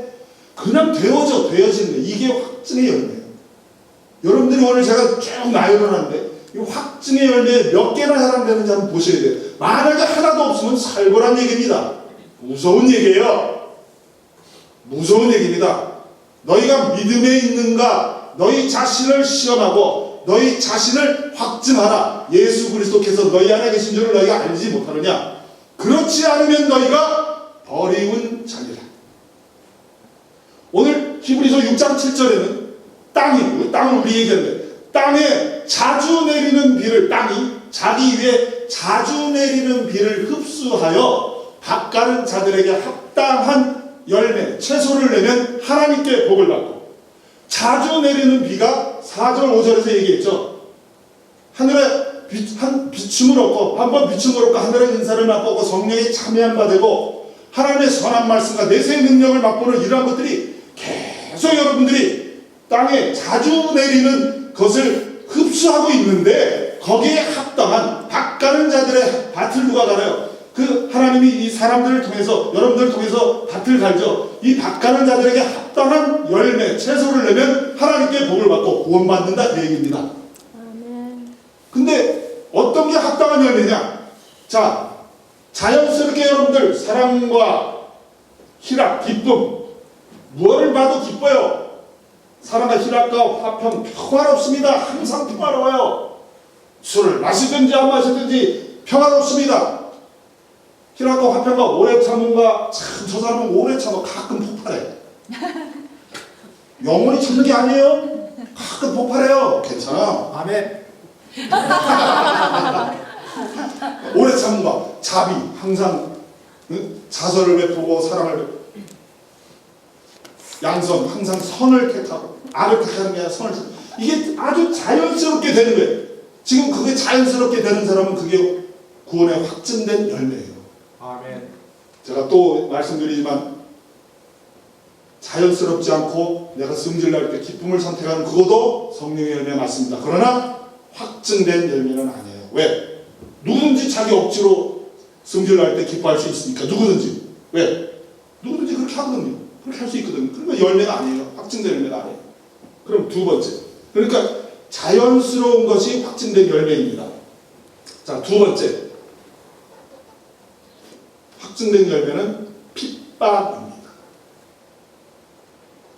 그냥 되어지는 거예요. 이게 확증의 열매예요. 여러분들이 오늘 제가 쭉 나열해놨는데 이 확증의 열매 몇 개나 해당되는지 한번 보셔야 돼요. 만약에 하나도 없으면 살고란 얘기입니다. 무서운 얘기예요. 무서운 얘기입니다. 너희가 믿음에 있는가? 너희 자신을 시험하고 너희 자신을 확증하라. 예수 그리스도께서 너희 안에 계신 줄을 너희가 알지 못하느냐? 그렇지 않으면 너희가 버리운 자니라. 오늘 히브리서 6장 7절에는 땅을 우리 얘기하는데 땅에 자주 내리는 비를 땅이 자기 위에 자주 내리는 비를 흡수하여 밭가는 자들에게 합당한 열매 채소를 내면 하나님께 복을 받고 자주 내리는 비가 4절 5절에서 얘기했죠. 하늘에 비춤을 얻고 한번 비춤을 얻고 하늘의 인사를 맛보고 성령에 참여한 바 되고 하나님의 선한 말씀과 내세의 능력을 맛보는 이러한 것들이 계속 여러분들이 땅에 자주 내리는 것을 흡수하고 있는데 거기에 합당한 밭가는 자들의 밭을 누가 갈아요? 그 하나님이 이 사람들을 통해서 여러분들을 통해서 밭을 갈죠. 이 밭가는 자들에게 합당한 열매 채소를 내면 하나님께 복을 받고 구원받는다 그 얘기입니다. 근데 어떤 게 합당한 열매냐? 자, 자연스럽게 여러분들 사랑과 희락, 기쁨 무엇을 봐도 기뻐요. 사랑과 희락과 화평 평화롭습니다. 항상 평화로워요. 술을 마시든지 안 마시든지 평화롭습니다. 희락과 화평과 오래 참음과 참 저 사람은 오래 참아 가끔 폭발해. 영원히 참는 게 아니에요. 가끔 폭발해요. 괜찮아. 아멘. 오래 참음과 자비 항상 자선을 베푸고 사랑을 베푸고 양선 항상 선을 택하고 악을 택하는 게 아니라 선을 택하고 이게 아주 자연스럽게 되는 거예요. 지금 그게 자연스럽게 되는 사람은 그게 구원의 확증된 열매예요. 아멘. 제가 또 말씀드리지만 자연스럽지 않고 내가 승질날 때 기쁨을 선택하는 그것도 성령의 열매 맞습니다. 그러나 확증된 열매는 아니에요. 왜? 누구든지 자기 억지로 승질날 때 기뻐할 수 있으니까 누구든지. 왜? 누구든지 그렇게 하거든요. 그렇게 할 수 있거든요. 그러니까 열매가 아니에요. 확증된 열매가 아니에요. 그럼 두 번째. 그러니까 자연스러운 것이 확증된 열매입니다. 자, 두 번째. 확증된 열매는 핍박입니다.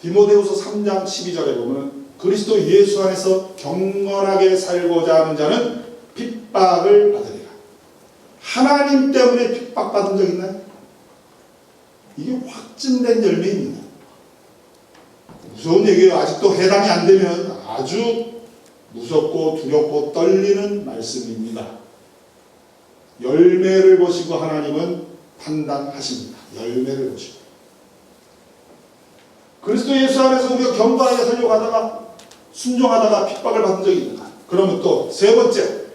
디모데후서 3장 12절에 보면 그리스도 예수 안에서 경건하게 살고자 하는 자는 핍박을 받으리라. 하나님 때문에 핍박받은 적 있나요? 이게 확증된 열매입니다. 무서운 얘기예요. 아직도 해당이 안 되면 아주 무섭고 두렵고 떨리는 말씀입니다. 열매를 보시고 하나님은 판단하십니다. 열매를 보시고. 그리스도 예수 안에서 우리가 경건하게 살려고 하다가 순종하다가 핍박을 받은 적이 있는가? 그러면 또 세 번째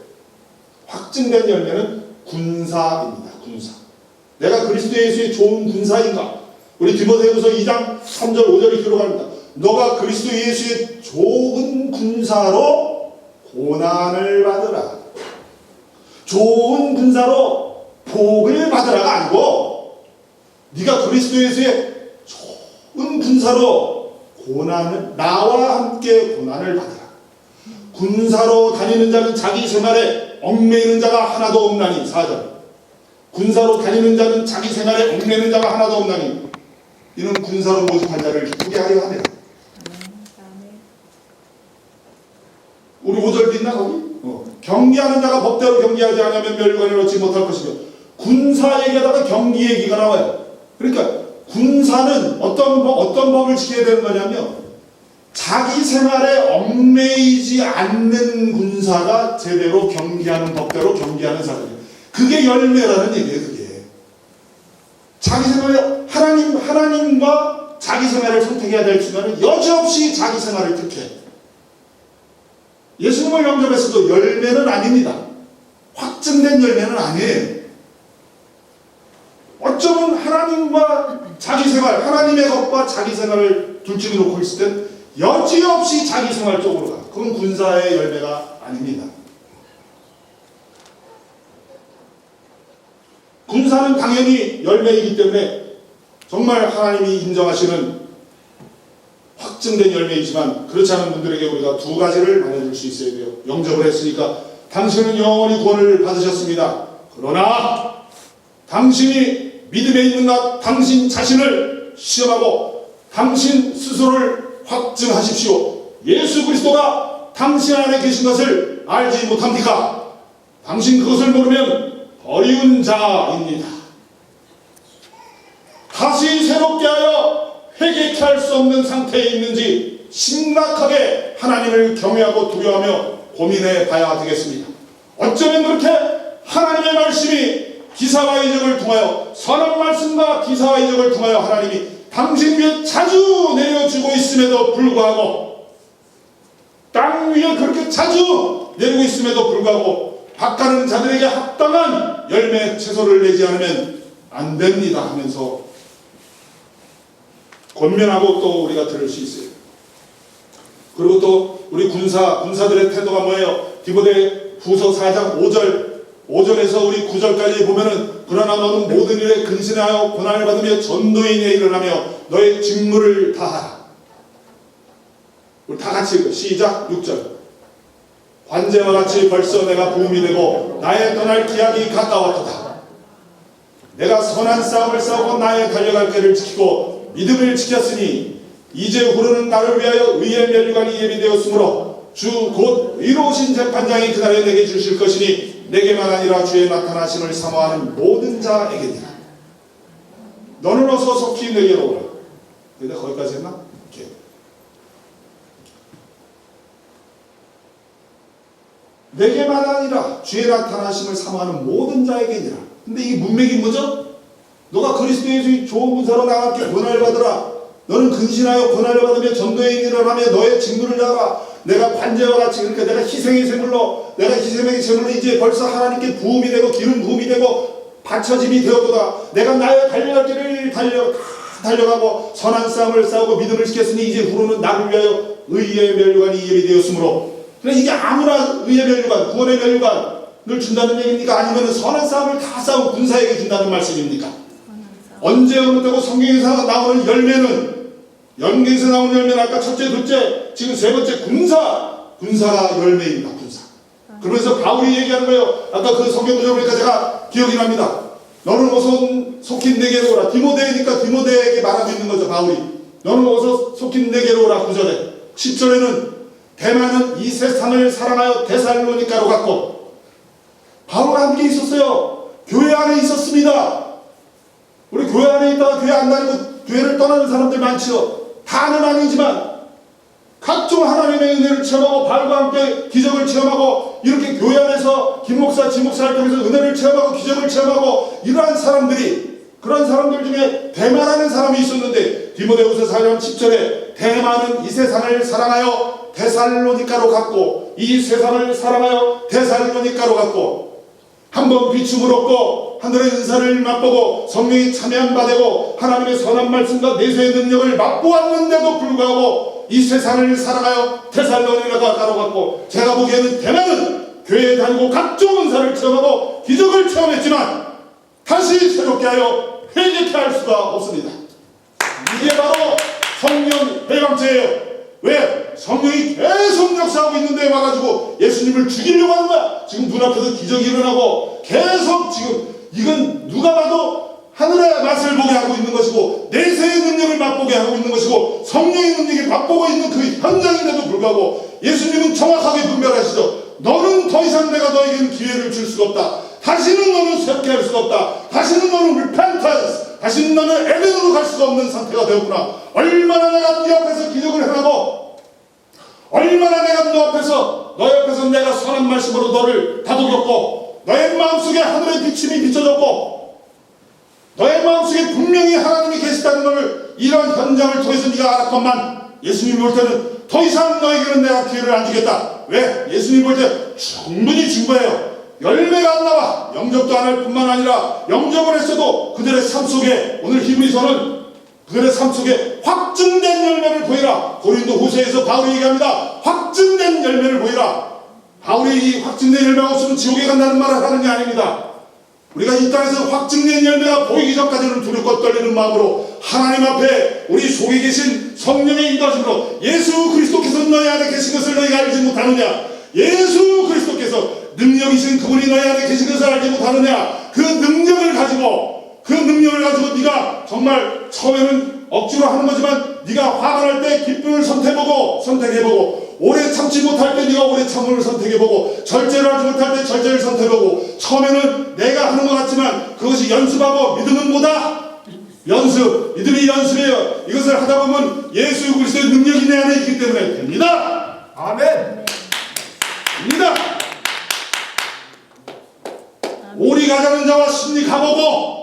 확증된 열매는 군사입니다. 군사. 내가 그리스도 예수의 좋은 군사인가? 우리 디모데후서 2장 3절 5절이 기록합니다. 너가 그리스도 예수의 좋은 군사로 고난을 받으라. 좋은 군사로 복을 받으라가 아니고 네가 그리스도 예수의 좋은 군사로 고난을 나와 함께 고난을 받으라. 군사로 다니는 자는 자기 생활에 얽매이는 자가 하나도 없나니 4절. 군사로 다니는 자는 자기 생활에 얽매이는 자가 하나도 없나니 이는 군사로 모집한 자를 기쁘게 하려 하네요. 우리 5절 있나 거기? 경기하는 자가 법대로 경기하지 않으면 멸관을 얻지 못할 것이며 군사 얘기하다가 경기 얘기가 나와요. 그러니까 군사는 어떤 법을 지켜야 되는 거냐면 자기 생활에 얽매이지 않는 군사가 제대로 경기하는 법대로 경기하는 사람이에요. 그게 열매라는 얘기예요. 그게 자기 생활에 하나님과 자기 생활을 선택해야 될 순간은 여지없이 자기 생활을 택해. 예수님을 영접했어도 열매는 아닙니다. 확증된 열매는 아니에요. 어쩌면 하나님과 자기 생활, 하나님의 것과 자기 생활을 둘째로 놓고 있을 땐 여지없이 자기 생활 쪽으로 가. 그건 군사의 열매가 아닙니다. 군사는 당연히 열매이기 때문에 정말 하나님이 인정하시는 확증된 열매이지만 그렇지 않은 분들에게 우리가 두 가지를 말해줄 수 있어야 돼요. 영접을 했으니까 당신은 영원히 구원을 받으셨습니다. 그러나 당신이 믿음에 있는가 당신 자신을 시험하고 당신 스스로를 확증하십시오. 예수 그리스도가 당신 안에 계신 것을 알지 못합니까? 당신 그것을 모르면 버리운 자입니다. 다시 새롭게 하여 회개케 할 수 없는 상태에 있는지 심각하게 하나님을 경외하고 두려워하며 고민해 봐야 되겠습니다. 어쩌면 그렇게 하나님의 말씀이 기사와 이적을 통하여 선한 말씀과 기사와 이적을 통하여 하나님이 당신 위에 자주 내려주고 있음에도 불구하고 땅 위에 그렇게 자주 내리고 있음에도 불구하고 바가는 자들에게 합당한 열매 채소를 내지 않으면 안 됩니다 하면서 권면하고 또 우리가 들을 수 있어요. 그리고 또 우리 군사들의 태도가 뭐예요? 디모데 후서 4장 5절에서 우리 9절까지 보면은 그러나 너는 모든 일에 근신하여 고난을 받으며 전도인의 일을 하며 너의 직무를 다하라. 우리 다 같이 읽어. 시작. 6절. 관제와 같이 벌써 내가 부음이 되고 나의 떠날 기약이 가까웠도다. 내가 선한 싸움을 싸우고 나의 달려갈 길을 지키고 믿음을 지켰으니 이제 후로는 나를 위하여 의의 면류관이 예비되었으므로 주 곧 의로우신 재판장이 그날에 내게 주실 것이니 내게만 아니라 주의 나타나심을 사모하는 모든 자에게니라. 너는 어서 속히 내게로 오라. 근데 거기까지 했나? 이렇게. 내게만 아니라 주의 나타나심을 사모하는 모든 자에게니라. 근데 이 문맥이 뭐죠? 너가 그리스도 예수의 좋은 군사로 나갈게 권한을 받으라. 너는 근신하여 권한을 받으며 전도의 일을 하며 너의 직무를 다하라. 내가 관제와 같이 그러니까 내가 희생의 제물로 이제 벌써 하나님께 부음이 되고 기름 부음이 되고 받쳐짐이 되었도다. 내가 나의 달려갈 길을 달려가고 선한 싸움을 싸우고 믿음을 지켰으니 이제 후로는 나를 위하여 의의 면류관이 예비되었으므로. 그래 이게 아무나 의의 면류관 구원의 면류관을 준다는 얘기입니까? 아니면 선한 싸움을 다 싸운 군사에게 준다는 말씀입니까? 언제 어느 때고 성경에서 나오는 열매는 연계에서 나오는 열매는 아까 첫째, 둘째, 지금 세 번째 군사가 열매입니다. 군사. 그러면서 바울이 얘기하는 거예요. 아까 그 성경 구절 보니까 제가 기억이 납니다. 너는 어서 속히 내게로 오라. 디모데니까 디모데에게 말하고 있는 거죠. 바울이. 너는 어서 속히 내게로 오라. 9절에. 10절에는 대만은 이 세상을 사랑하여 데살로니가로 갔고 바울과 함께 있었어요. 교회 안에 있었습니다. 우리 교회 안에 있다가 교회 안 다니고 교회를 떠나는 사람들 많죠. 다는 아니지만 각종 하나님의 은혜를 체험하고 바울과 함께 기적을 체험하고 이렇게 교회 안에서 김목사, 지목사를 통해서 은혜를 체험하고 기적을 체험하고 이러한 사람들이 그런 사람들 중에 대만하는 사람이 있었는데 디모데후서 4장 10절에 대만은 이 세상을 사랑하여 데살로니가로 갔고 이 세상을 사랑하여 데살로니가로 갔고 한번 비춤을 얻고 하늘의 은사를 맛보고 성령이 참여한 바 되고 하나님의 선한 말씀과 내세의 능력을 맛보았는데도 불구하고 이 세상을 사랑하여 데살로니가로 갔고 제가 보기에는 대만은 교회에 다니고 각종 은사를 체험하고 기적을 체험했지만 다시 새롭게 하여 회개케 할 수가 없습니다. 이게 바로 성령 회방죄예요. 왜? 성령이 계속 역사하고 있는데 와가지고 예수님을 죽이려고 하는 거야. 지금 눈앞에서 기적이 일어나고 계속 지금 이건 누가 봐도 하늘의 맛을 보게 하고 있는 것이고 내세의 능력을 맛보게 하고 있는 것이고 성령의 능력이 맛보고 있는 그 현장인데도 불구하고 예수님은 정확하게 분별하시죠. 너는 더 이상 내가 너에게는 기회를 줄 수가 없다. 다시는 너는 새롭게 할 수가 없다. 다시는 너는 repentance, 다시는 너는 에덴으로 갈 수가 없는 상태가 되었구나. 얼마나 내가 네 앞에서 기적을 행하고 얼마나 내가 너 앞에서 내가 선한 말씀으로 너를 다독였고 너의 마음속에 하늘의 비침이 비춰졌고 너의 마음속에 분명히 하나님이 계시다는 것을 이런 현장을 통해서 네가 알았건만 예수님이 볼 때는 더 이상 너에게는 내가 기회를 안 주겠다. 왜? 예수님이 볼 때 충분히 준 거예요. 열매가 안 나와. 영접도 안 할 뿐만 아니라 영접을 했어도 그들의 삶 속에 오늘 히브리서는 그들의 삶 속에 확증된 열매를 보이라. 고린도 후서에서 바울이 얘기합니다. 확증된 열매를 보이라. 바울이 이 확증된 열매가 없으면 지옥에 간다는 말을 하는 게 아닙니다. 우리가 이 땅에서 확증된 열매가 보이기 전까지는 두렵고 떨리는 마음으로 하나님 앞에 우리 속에 계신 성령의 인도하심으로 예수 그리스도께서 너희 안에 계신 것을 너희가 알지 못하느냐, 예수 그리스도께서 능력이신 그분이 너희 안에 계신 것을 알지 못하느냐, 그 능력을 가지고 네가 정말 처음에는 억지로 하는 거지만 네가 화가 날 때 기쁨을 선택해보고 오래 참지 못할 때 네가 오래 참음을 선택해보고 절제를 하지 못할 때 절제를 선택해보고 처음에는 내가 하는 것 같지만 그것이 연습하고 믿음은 뭐다? 연습. 믿음이 연습이에요. 이것을 하다 보면 예수 그리스도의 능력이 내 안에 있기 때문에 됩니다. 아멘. 됩니다. 오리 가자는 자와 심리 가보고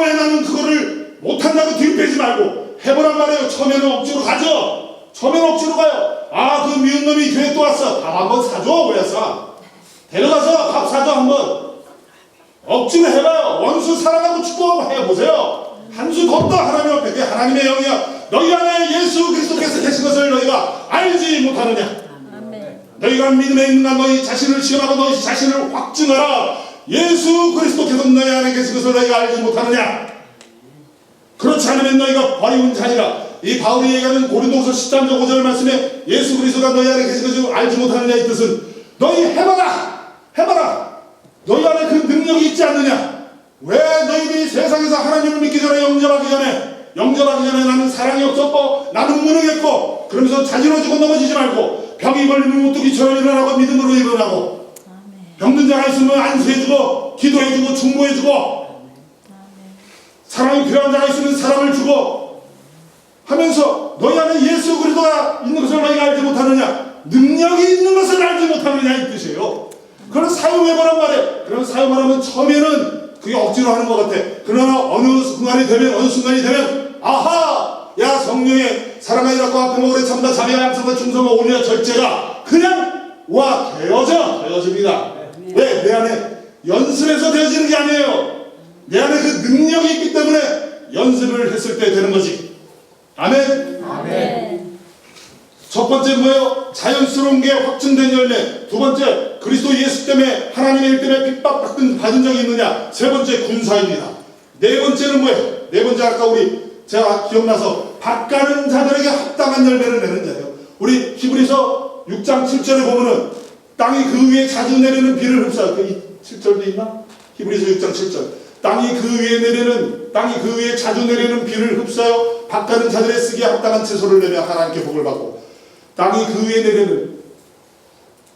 왜 나는 그거를 못한다고 뒤로 빼지 말고 해보란 말이에요. 처음에는 억지로 가죠. 처음에는 억지로 가요. 그 미운 놈이 교회 또 왔어. 밥 한번 사줘. 왜 사? 데려가서 밥 사줘 한번. 억지로 해봐요. 원수 사랑하고 축복해보세요. 한 수 더 떠. 하나님 앞에. 그게 하나님의 영이야. 너희 안에 예수 그리스도께서 계신 것을 너희가 알지 못하느냐. 너희가 믿음에 있는가 너희 자신을 시험하고 너희 자신을 확증하라. 예수 그리스도께서 너희 안에 계신 것을 너희가 알지 못하느냐. 그렇지 않으면 너희가 버리운 자니라. 이 바울이 얘기하는 고린도후서 13장 5절 말씀에 예수 그리스도가 너희 안에 계신 것을 알지 못하느냐 이 뜻은 너희 해봐라. 너희 안에 그 능력이 있지 않느냐. 왜 너희들이 세상에서 하나님을 믿기 전에 영접하기 전에 나는 사랑이 없었고 나는 무능했고 그러면서 자지러지고 넘어지지 말고 병이 걸리면 오뚜기처럼 일어나고 믿음으로 일어나고 병든 자가 있으면 안수해주고 기도해주고 중보해주고 사랑이 필요한 자가 있으면 사랑을 주고 하면서 너희 안에 예수 그리스도가 있는 것을 너희가 알지 못하느냐, 능력이 있는 것을 알지 못하느냐 이 뜻이에요. 그걸 사용해보란 말이에요. 그런 사용하면 처음에는 그게 억지로 하는 것 같아. 그러나 어느 순간이 되면 야 성령의 사랑하리라고 앞에 오래 참다 자비와 양성과 충성과 온유와 절제가 그냥 되어집니다. 왜? 내 안에 연습해서 되어지는 게 아니에요. 내 안에 그 능력이 있기 때문에 연습을 했을 때 되는 거지. 아멘. 아멘. 첫 번째 뭐예요? 자연스러운 게 확증된 열매. 두 번째 그리스도 예수 때문에 하나님의 일 때문에 핍박받은 적이 있느냐. 세 번째 군사입니다. 네 번째는 뭐예요? 네 번째 아까 제가 기억나서 밭가는 자들에게 합당한 열매를 내는 자예요. 우리 히브리서 6장 7절에 보면은 땅이 그 위에 자주 내리는 비를 흡사하여. 그 7절도 있나? 히브리서 6장 7절. 땅이 그 위에 자주 내리는 비를 흡사하여 밭가는 자들의 쓰기에 합당한 채소를 내며 하나님께 복을 받고. 땅이 그 위에 내리는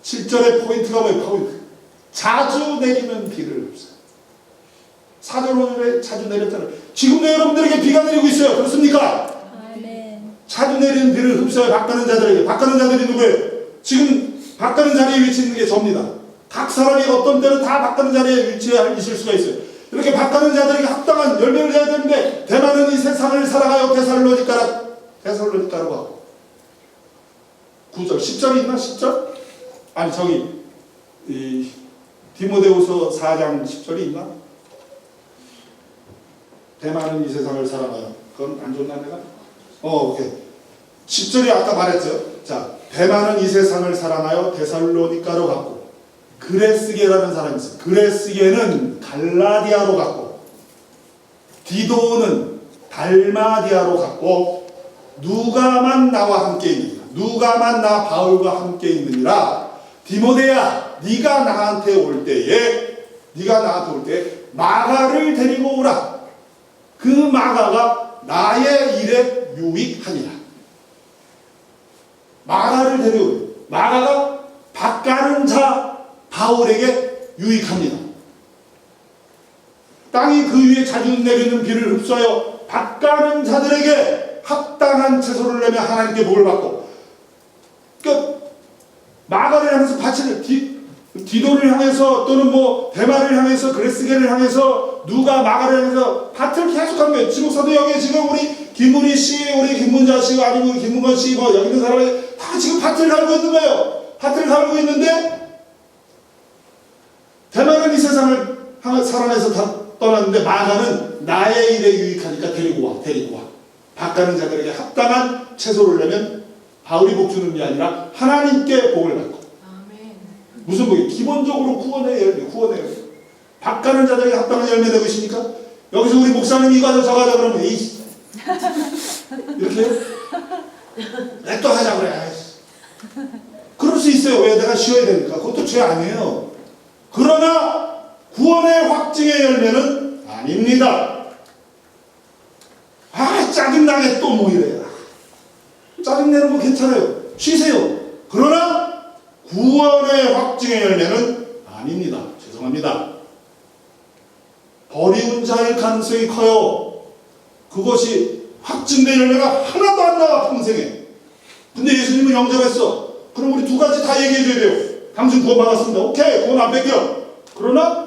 7절의 포인트가 뭐예요? 자주 내리는 비를 흡사하여. 4절에 자주 내렸잖아요. 지금도 여러분들에게 비가 내리고 있어요. 그렇습니까? 아멘. 자주 내리는 비를 흡사하여 밭가는 자들에게. 밭가는 자들이 누구예요? 지금 밭가는 자리에 위치해 있는 게 접니다. 각 사람이 어떤 때는 다 밭가는 자리에 위치해 있을 수가 있어요. 이렇게 밭가는 자들에게 합당한 열매를 내야 되는데 대만은 이 세상을 살아가요. 데살로니가로 가고 9절 10절이 있나? 10절? 아니 저기 이 디모데후서 4장 10절이 있나? 대만은 이 세상을 살아가요. 그건 안 좋나 내가? 오케이. 10절이 아까 말했죠. 자, 대만은 이 세상을 사랑하여 데살로니가로 갔고 그레스게라는 사람이 있어요. 그레스게는 갈라디아로 갔고 디도는 달마디아로 갔고 누가만 나와 함께 있느니라. 누가만 나 바울과 함께 있느니라. 디모데야 네가 나한테 올 때에 마가를 데리고 오라. 그 마가가 나의 일에 유익하니라. 마가를 데려오라. 마가가 밭가는 자 바울에게 유익합니다. 땅이 그 위에 자주 내리는 비를 흡수하여 밭가는 자들에게 합당한 채소를 내며 하나님께 복을 받고, 그러니까 마가를 향해서 밭을 디도를 향해서 또는 뭐 대마를 향해서 그레스게를 향해서 누가 마가를 향해서 밭을 계속하는 거예요. 지목사도 여기 지금 우리 김문희 씨, 우리 김문자 씨, 아니면 김문건 씨, 뭐 여기 있는 사람이 다 지금 밭을 갈고 있는 거예요. 밭을 갈고 있는데 대마는 이 세상을 사랑해서 다 떠났는데 마가는 나의 일에 유익하니까 데리고 와. 박 가는 자들에게 합당한 채소를 내면 바울이 복 주는 게 아니라 하나님께 복을 받고. 아멘. 무슨 복이? 기본적으로 구원의 열매, 구원의 열매. 박 가는 자들에게 합당한 열매 내고 있습니까? 여기서 우리 목사님 이거 하자 저거 하자 그러면 에이 이렇게 해요? 또 하자 그래. 아이씨. 그럴 수 있어요. 왜? 내가 쉬어야 되니까. 그것도 죄 아니에요. 그러나 구원의 확증의 열매는 아닙니다. 아 짜증나게 또 뭐 이래요. 짜증내는 거 괜찮아요. 쉬세요. 그러나 구원의 확증의 열매는 아닙니다. 죄송합니다. 버리운 자의 가능성이 커요. 그것이 확증된 열매가 하나도 안 나와 평생에. 근데 예수님은 영접했어. 그럼 우리 두 가지 다 얘기해줘야 돼요. 당신 구원 받았습니다. 오케이, 구원 안 뺏겨. 그러나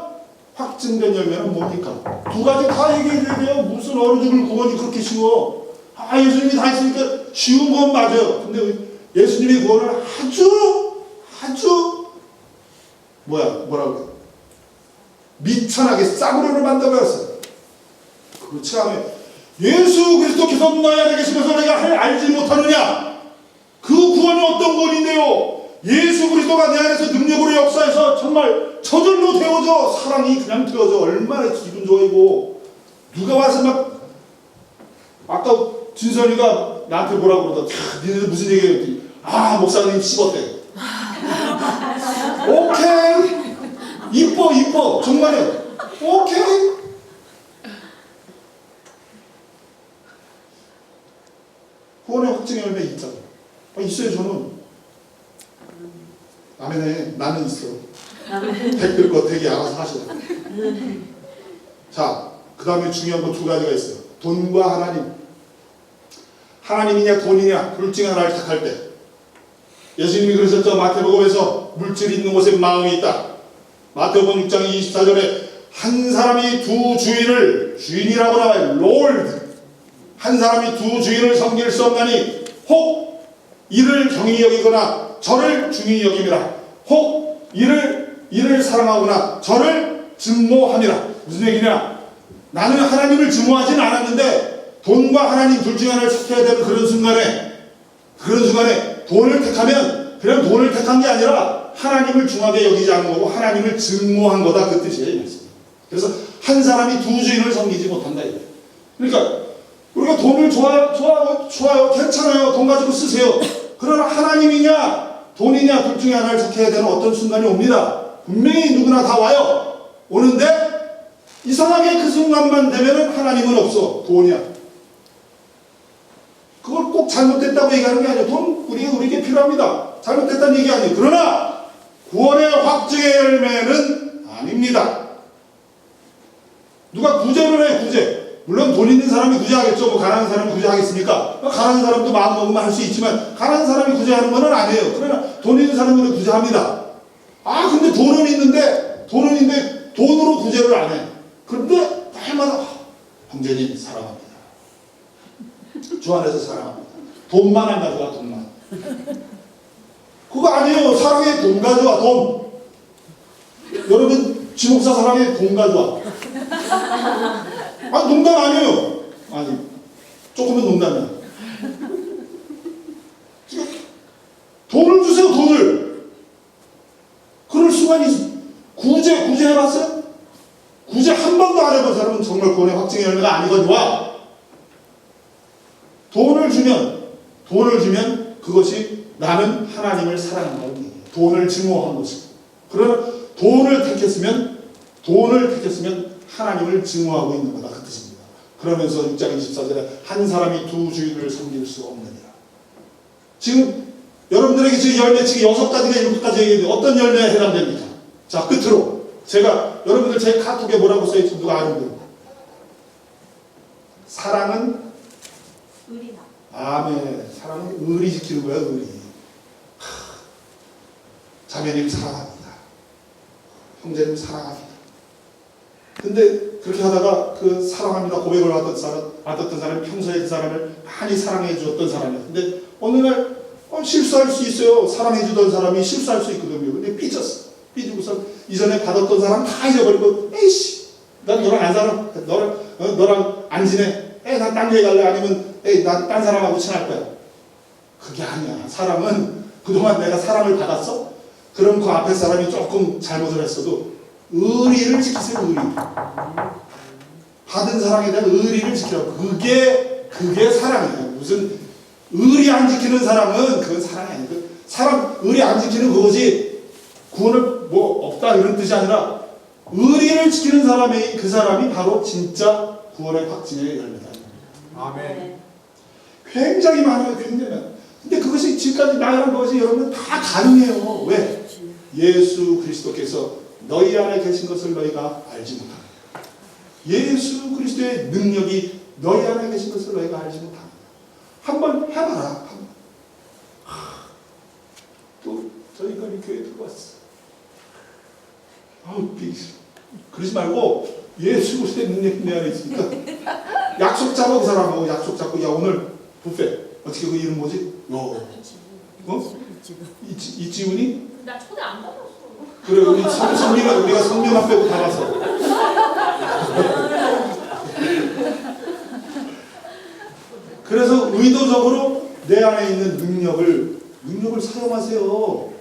확증된 열매는 뭡니까? 두 가지 다 얘기해줘야 돼요. 무슨 얼어 죽을 구원이 그렇게 쉬워? 아, 예수님이 다 했으니까 쉬운 건 맞아요. 근데 예수님이 구원을 아주 뭐라고 미천하게 싸구려를 만들어버렸어요. 그렇지 않아요. 예수 그리스도께서 너희 안에 계시면서 내가 알지 못하느냐? 그 구원이 어떤 구원인데요? 예수 그리스도가 내 안에서 능력으로 역사해서 정말 저절로 되어져 사랑이 그냥 되어져. 얼마나 기분 좋아이고. 누가 와서 막 아까 진선이가 나한테 뭐라 그러다 니네들 무슨 얘기했지? 아 목사님 씹었대. 오케이 이뻐 정말요. 오케이. 구원의 확증의 열매 있잖아. 있어요 저는. 아멘에 나는 있어. 댓글 거 되게 알아서 하셔. 자, 그 다음에 중요한 거 두 가지가 있어요. 돈과 하나님. 하나님이냐 돈이냐 둘 중에 하나를 택할 때 예수님이 그러셨죠. 마태복음에서 물질이 있는 곳에 마음이 있다. 마태복음 6장 24절에 한 사람이 두 주인을 주인이라고 나와요. 롤드. 한 사람이 두 주인을 섬길 수 없나니 혹 이를 경히 여기거나 저를 중히 여김이라. 혹 이를 사랑하거나 저를 증모함이라. 무슨 얘기냐? 나는 하나님을 증오하지는 않았는데 돈과 하나님 둘 중에 하나를 택해야 되는 그런 순간에 돈을 택하면 그냥 돈을 택한 게 아니라 하나님을 중하게 여기지 않은 거고 하나님을 증오한 거다 그 뜻이에요. 그래서 한 사람이 두 주인을 섬기지 못한다 이거예요. 그러니까 우리가 돈을 좋아요 괜찮아요. 돈 가지고 쓰세요. 그러나 하나님이냐 돈이냐 둘 중에 하나를 택해야 되는 어떤 순간이 옵니다. 분명히 누구나 다 와요. 오는데 이상하게 그 순간만 되면은 하나님은 없어. 돈이야. 그걸 꼭 잘못됐다고 얘기하는 게 아니에요. 돈 우리에게 필요합니다. 잘못됐다는 얘기 아니에요. 그러나 구원의 확증의 열매는 아닙니다. 누가 구제를 해 구제. 물론 돈 있는 사람이 구제하겠죠. 뭐 가난한 사람이 구제하겠습니까? 가난한 사람도 마음 먹으면 할 수 있지만 가난한 사람이 구제하는 건 아니에요. 그러나 돈 있는 사람은 구제합니다. 아 근데 돈은 있는데 돈으로 구제를 안 해. 그런데 날마다 형제님 사랑합니다. 주 안에서 사랑합니다. 돈만 안 가져와 돈만. 그거 아니에요. 사랑해 돈 가져와 돈. 여러분 지목사 사랑해 돈 가져와. 아니 농담 아니에요. 아니 조금은 농담이야. 돈을 주세요 돈을. 그럴 수만이 구제 해봤어요? 구제 한 번도 안 해본 사람은 정말 구원의 확증의 열매가 아니거든요. 돈을 주면 그것이 나는 하나님을 사랑한다는 얘기예요. 돈을 증오한 것이. 그러나 돈을 택했으면 하나님을 증오하고 있는 거다 그 뜻입니다. 그러면서 6장 24절에 한 사람이 두 주인을 섬길 수 없느니라. 지금 여러분들에게 지금 열매 지금 6가지가 7가지 얘기했는데 어떤 열매에 해당됩니까? 자 끝으로 제가 여러분들 제 카톡에 뭐라고 써있지 누가 아는 분? 사랑은 의리나. 아멘. 사랑은 의리 지키는 거야 의리. 자매님 사랑합니다. 형제님 사랑합니다. 근데 그렇게 하다가 그 사랑합니다 고백을 받았던 사람이 평소에 그 사람을 많이 사랑해 주었던 사람이야. 근데 어느 날 실수할 수 있어요. 사랑해 주던 사람이 실수할 수 있거든요. 근데 삐졌어. 삐지고서 이전에 받았던 사람 다 잊어버리고 에이씨 난 너랑 안 살아. 너랑 안 지내. 난 딴 데 갈래. 아니면 에이, 난 딴 사람하고 친할 거야. 그게 아니야. 사랑은 그동안 내가 사랑을 받았어? 그럼 그 앞에 사람이 조금 잘못을 했어도 의리를 지키세요. 의리. 받은 사랑에 대한 의리를 지키라고. 그게 사랑이에요. 무슨 의리 안 지키는 사랑은 그건 사랑이 아니고, 사람 의리 안 지키는 그것이 구원을 뭐 없다 이런 뜻이 아니라 의리를 지키는 사람이, 그 사람이 바로 진짜 구원의 확증의 열매다. 아멘. 굉장히 많아요. 굉장히 많아요. 근데 그것이 지금까지 나열한 것이 여러분 다 가능해요. 왜? 예수 그리스도께서 너희 안에 계신 것을 너희가 알지 못합니다. 예수 그리스도의 능력이 너희 안에 계신 것을 너희가 알지 못합니다. 한번 해봐라. 또 저희가 이 교회에 들어왔어. 아우 삐. 그러지 말고 예수 그리스도의 능력이 내 안에 있으니까 약속 잡아. 그 사람하고 약속 잡고, 야 오늘 뷔페 어떻게 그 이름 뭐지? 이지훈이? 나 초대 안 받았어. 그래 우리 우리가 성명만 빼고 다 봤어. 그래서 의도적으로 내 안에 있는 능력을 사용하세요.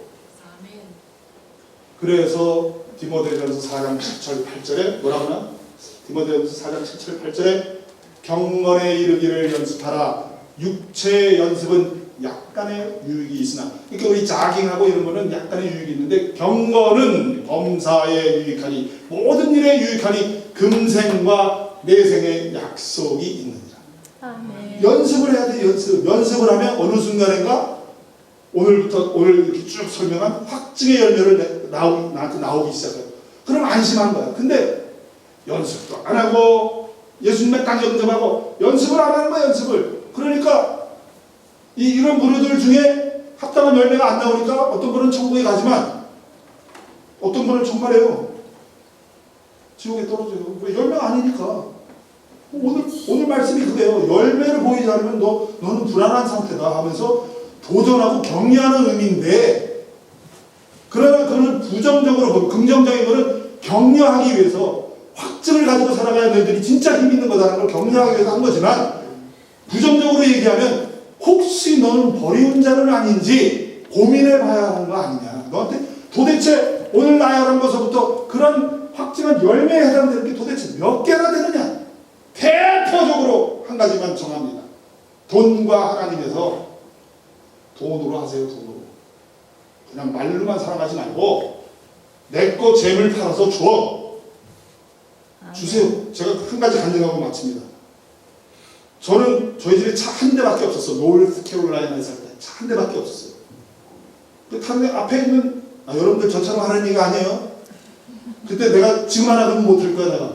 그래서 디모데전서 4장 7절 8절에 뭐라고 하나? 디모데전서 4장 7절 8절에 경건에 이르기를 연습하라. 육체의 연습은 약간의 유익이 있으나, 그러니까 우리 자깅하고 이런 거는 약간의 유익이 있는데 경건은 범사에 유익하니 모든 일에 유익하니 금생과 내생의 약속이 있느니라. 아멘. 연습을 해야 돼. 연습을 하면 어느 순간인가 오늘 이렇게 쭉 설명한 확증의 열매를 나한테 나오기 시작해요. 그럼 안심한 거야. 근데 연습도 안 하고 예수님의 딱 영접하고 연습을 안 하는 거야. 연습을. 그러니까 이런 무료들 중에 합당한 열매가 안 나오니까 어떤 분은 천국에 가지만 어떤 분은 정말이에요. 지옥에 떨어져요. 왜? 열매가 아니니까. 오늘 말씀이 그래요. 열매를 보이지 않으면 너는 불안한 상태다 하면서 도전하고 격려하는 의미인데, 그러나 그는 부정적으로 보고 긍정적인 것은 격려하기 위해서 확증을 가지고 살아가야 너희들이 진짜 힘 있는 거다라는 걸 격려하기 위해서 한 거지만, 부정적으로 얘기하면 혹시 너는 버리운 자는 아닌지 고민해 봐야 하는 거 아니냐. 너한테 도대체 오늘 나열한 것서부터 그런 확증한 열매에 해당되는 게 도대체 몇 개나 되느냐. 대표적으로 한 가지만 정합니다. 돈과 하나님에서 돈으로 하세요. 돈으로. 그냥 말로만 살아가지 말고 내 거 재물 팔아서 줘. 주세요. 제가 한 가지 간증하고 마칩니다. 저는 저희 집에 차 한 대밖에 없었어. 노스캐롤라이나에 살 때 차 한 대밖에 없었어요. 그 탄데 앞에 있는, 여러분들 저처럼 하는 얘기가 아니에요. 그때 내가 지금 하나 그러면 못 들 거야 내가.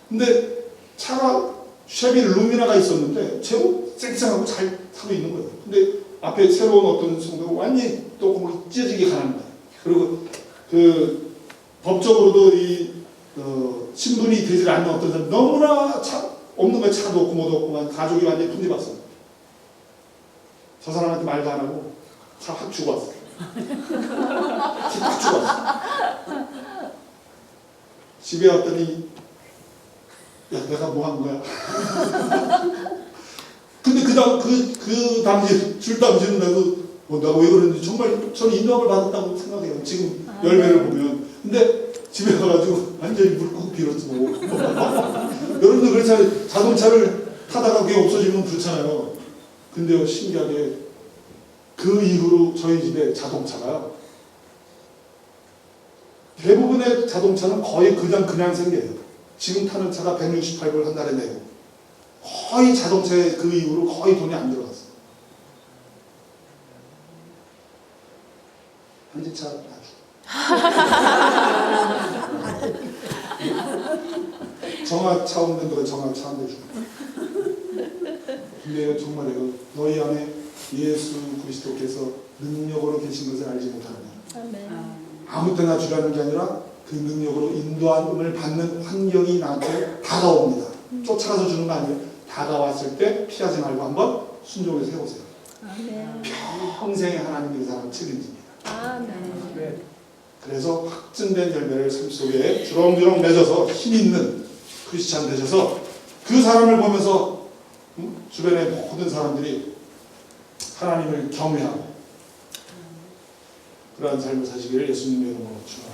근데 차가 쉐비 루미나가 있었는데 제법 쌩쌩하고 잘 타고 있는 거예요. 근데 앞에 새로운 어떤 성도가 완전히 또 찢어지게 가는 거예요. 그리고 그 법적으로도 신분이 되질 않는 어떤 사람, 너무나 없는 거에 차도 없고 뭐도 없고 가족이 완전히 풍집었어. 저 사람한테 말도 안 하고 차 확 주고 왔어. 확 주고 왔어. 집에 왔더니 야 내가 뭐 한 거야? 근데 그 당시 줄 당시는 내가 왜 그랬는지 정말 저는 인도함을 받았다고 생각해요. 지금 열매를 보면. 근데 집에 가가지고 완전히 물고 빌었지 뭐. 여러분들 그렇잖아요. 자동차를 타다가 그게 없어지면 그렇잖아요. 근데요, 신기하게 그 이후로 저희 집에 자동차가요, 대부분의 자동차는 거의 그냥 생겨요. 지금 타는 차가 168불 한 달에 내고, 거의 자동차에 그 이후로 거의 돈이 안 들어갔어요. 현지차 정화 차 없는 거 정화 차 한 대 주고. 근데 정말요, 너희 안에 예수 그리스도께서 능력으로 계신 것을 알지 못하느냐. 아멘. 아무 때나 주라는 게 아니라 그 능력으로 인도함을 받는 환경이 나한테 다가옵니다. 쫓아가서 주는 거 아니에요. 다가왔을 때 피하지 말고 한번 순종해서 해보세요. 아멘. 평생에 하나님이 그 사람을 책임집니다. 아멘. 그래서 확증된 열매를 삶 속에 주렁주렁 맺어서 힘있는 크리스찬 되셔서 그 사람을 보면서 주변의 모든 사람들이 하나님을 경외하고 그러한 삶을 사시기를 예수님의 이름으로 축원합니다.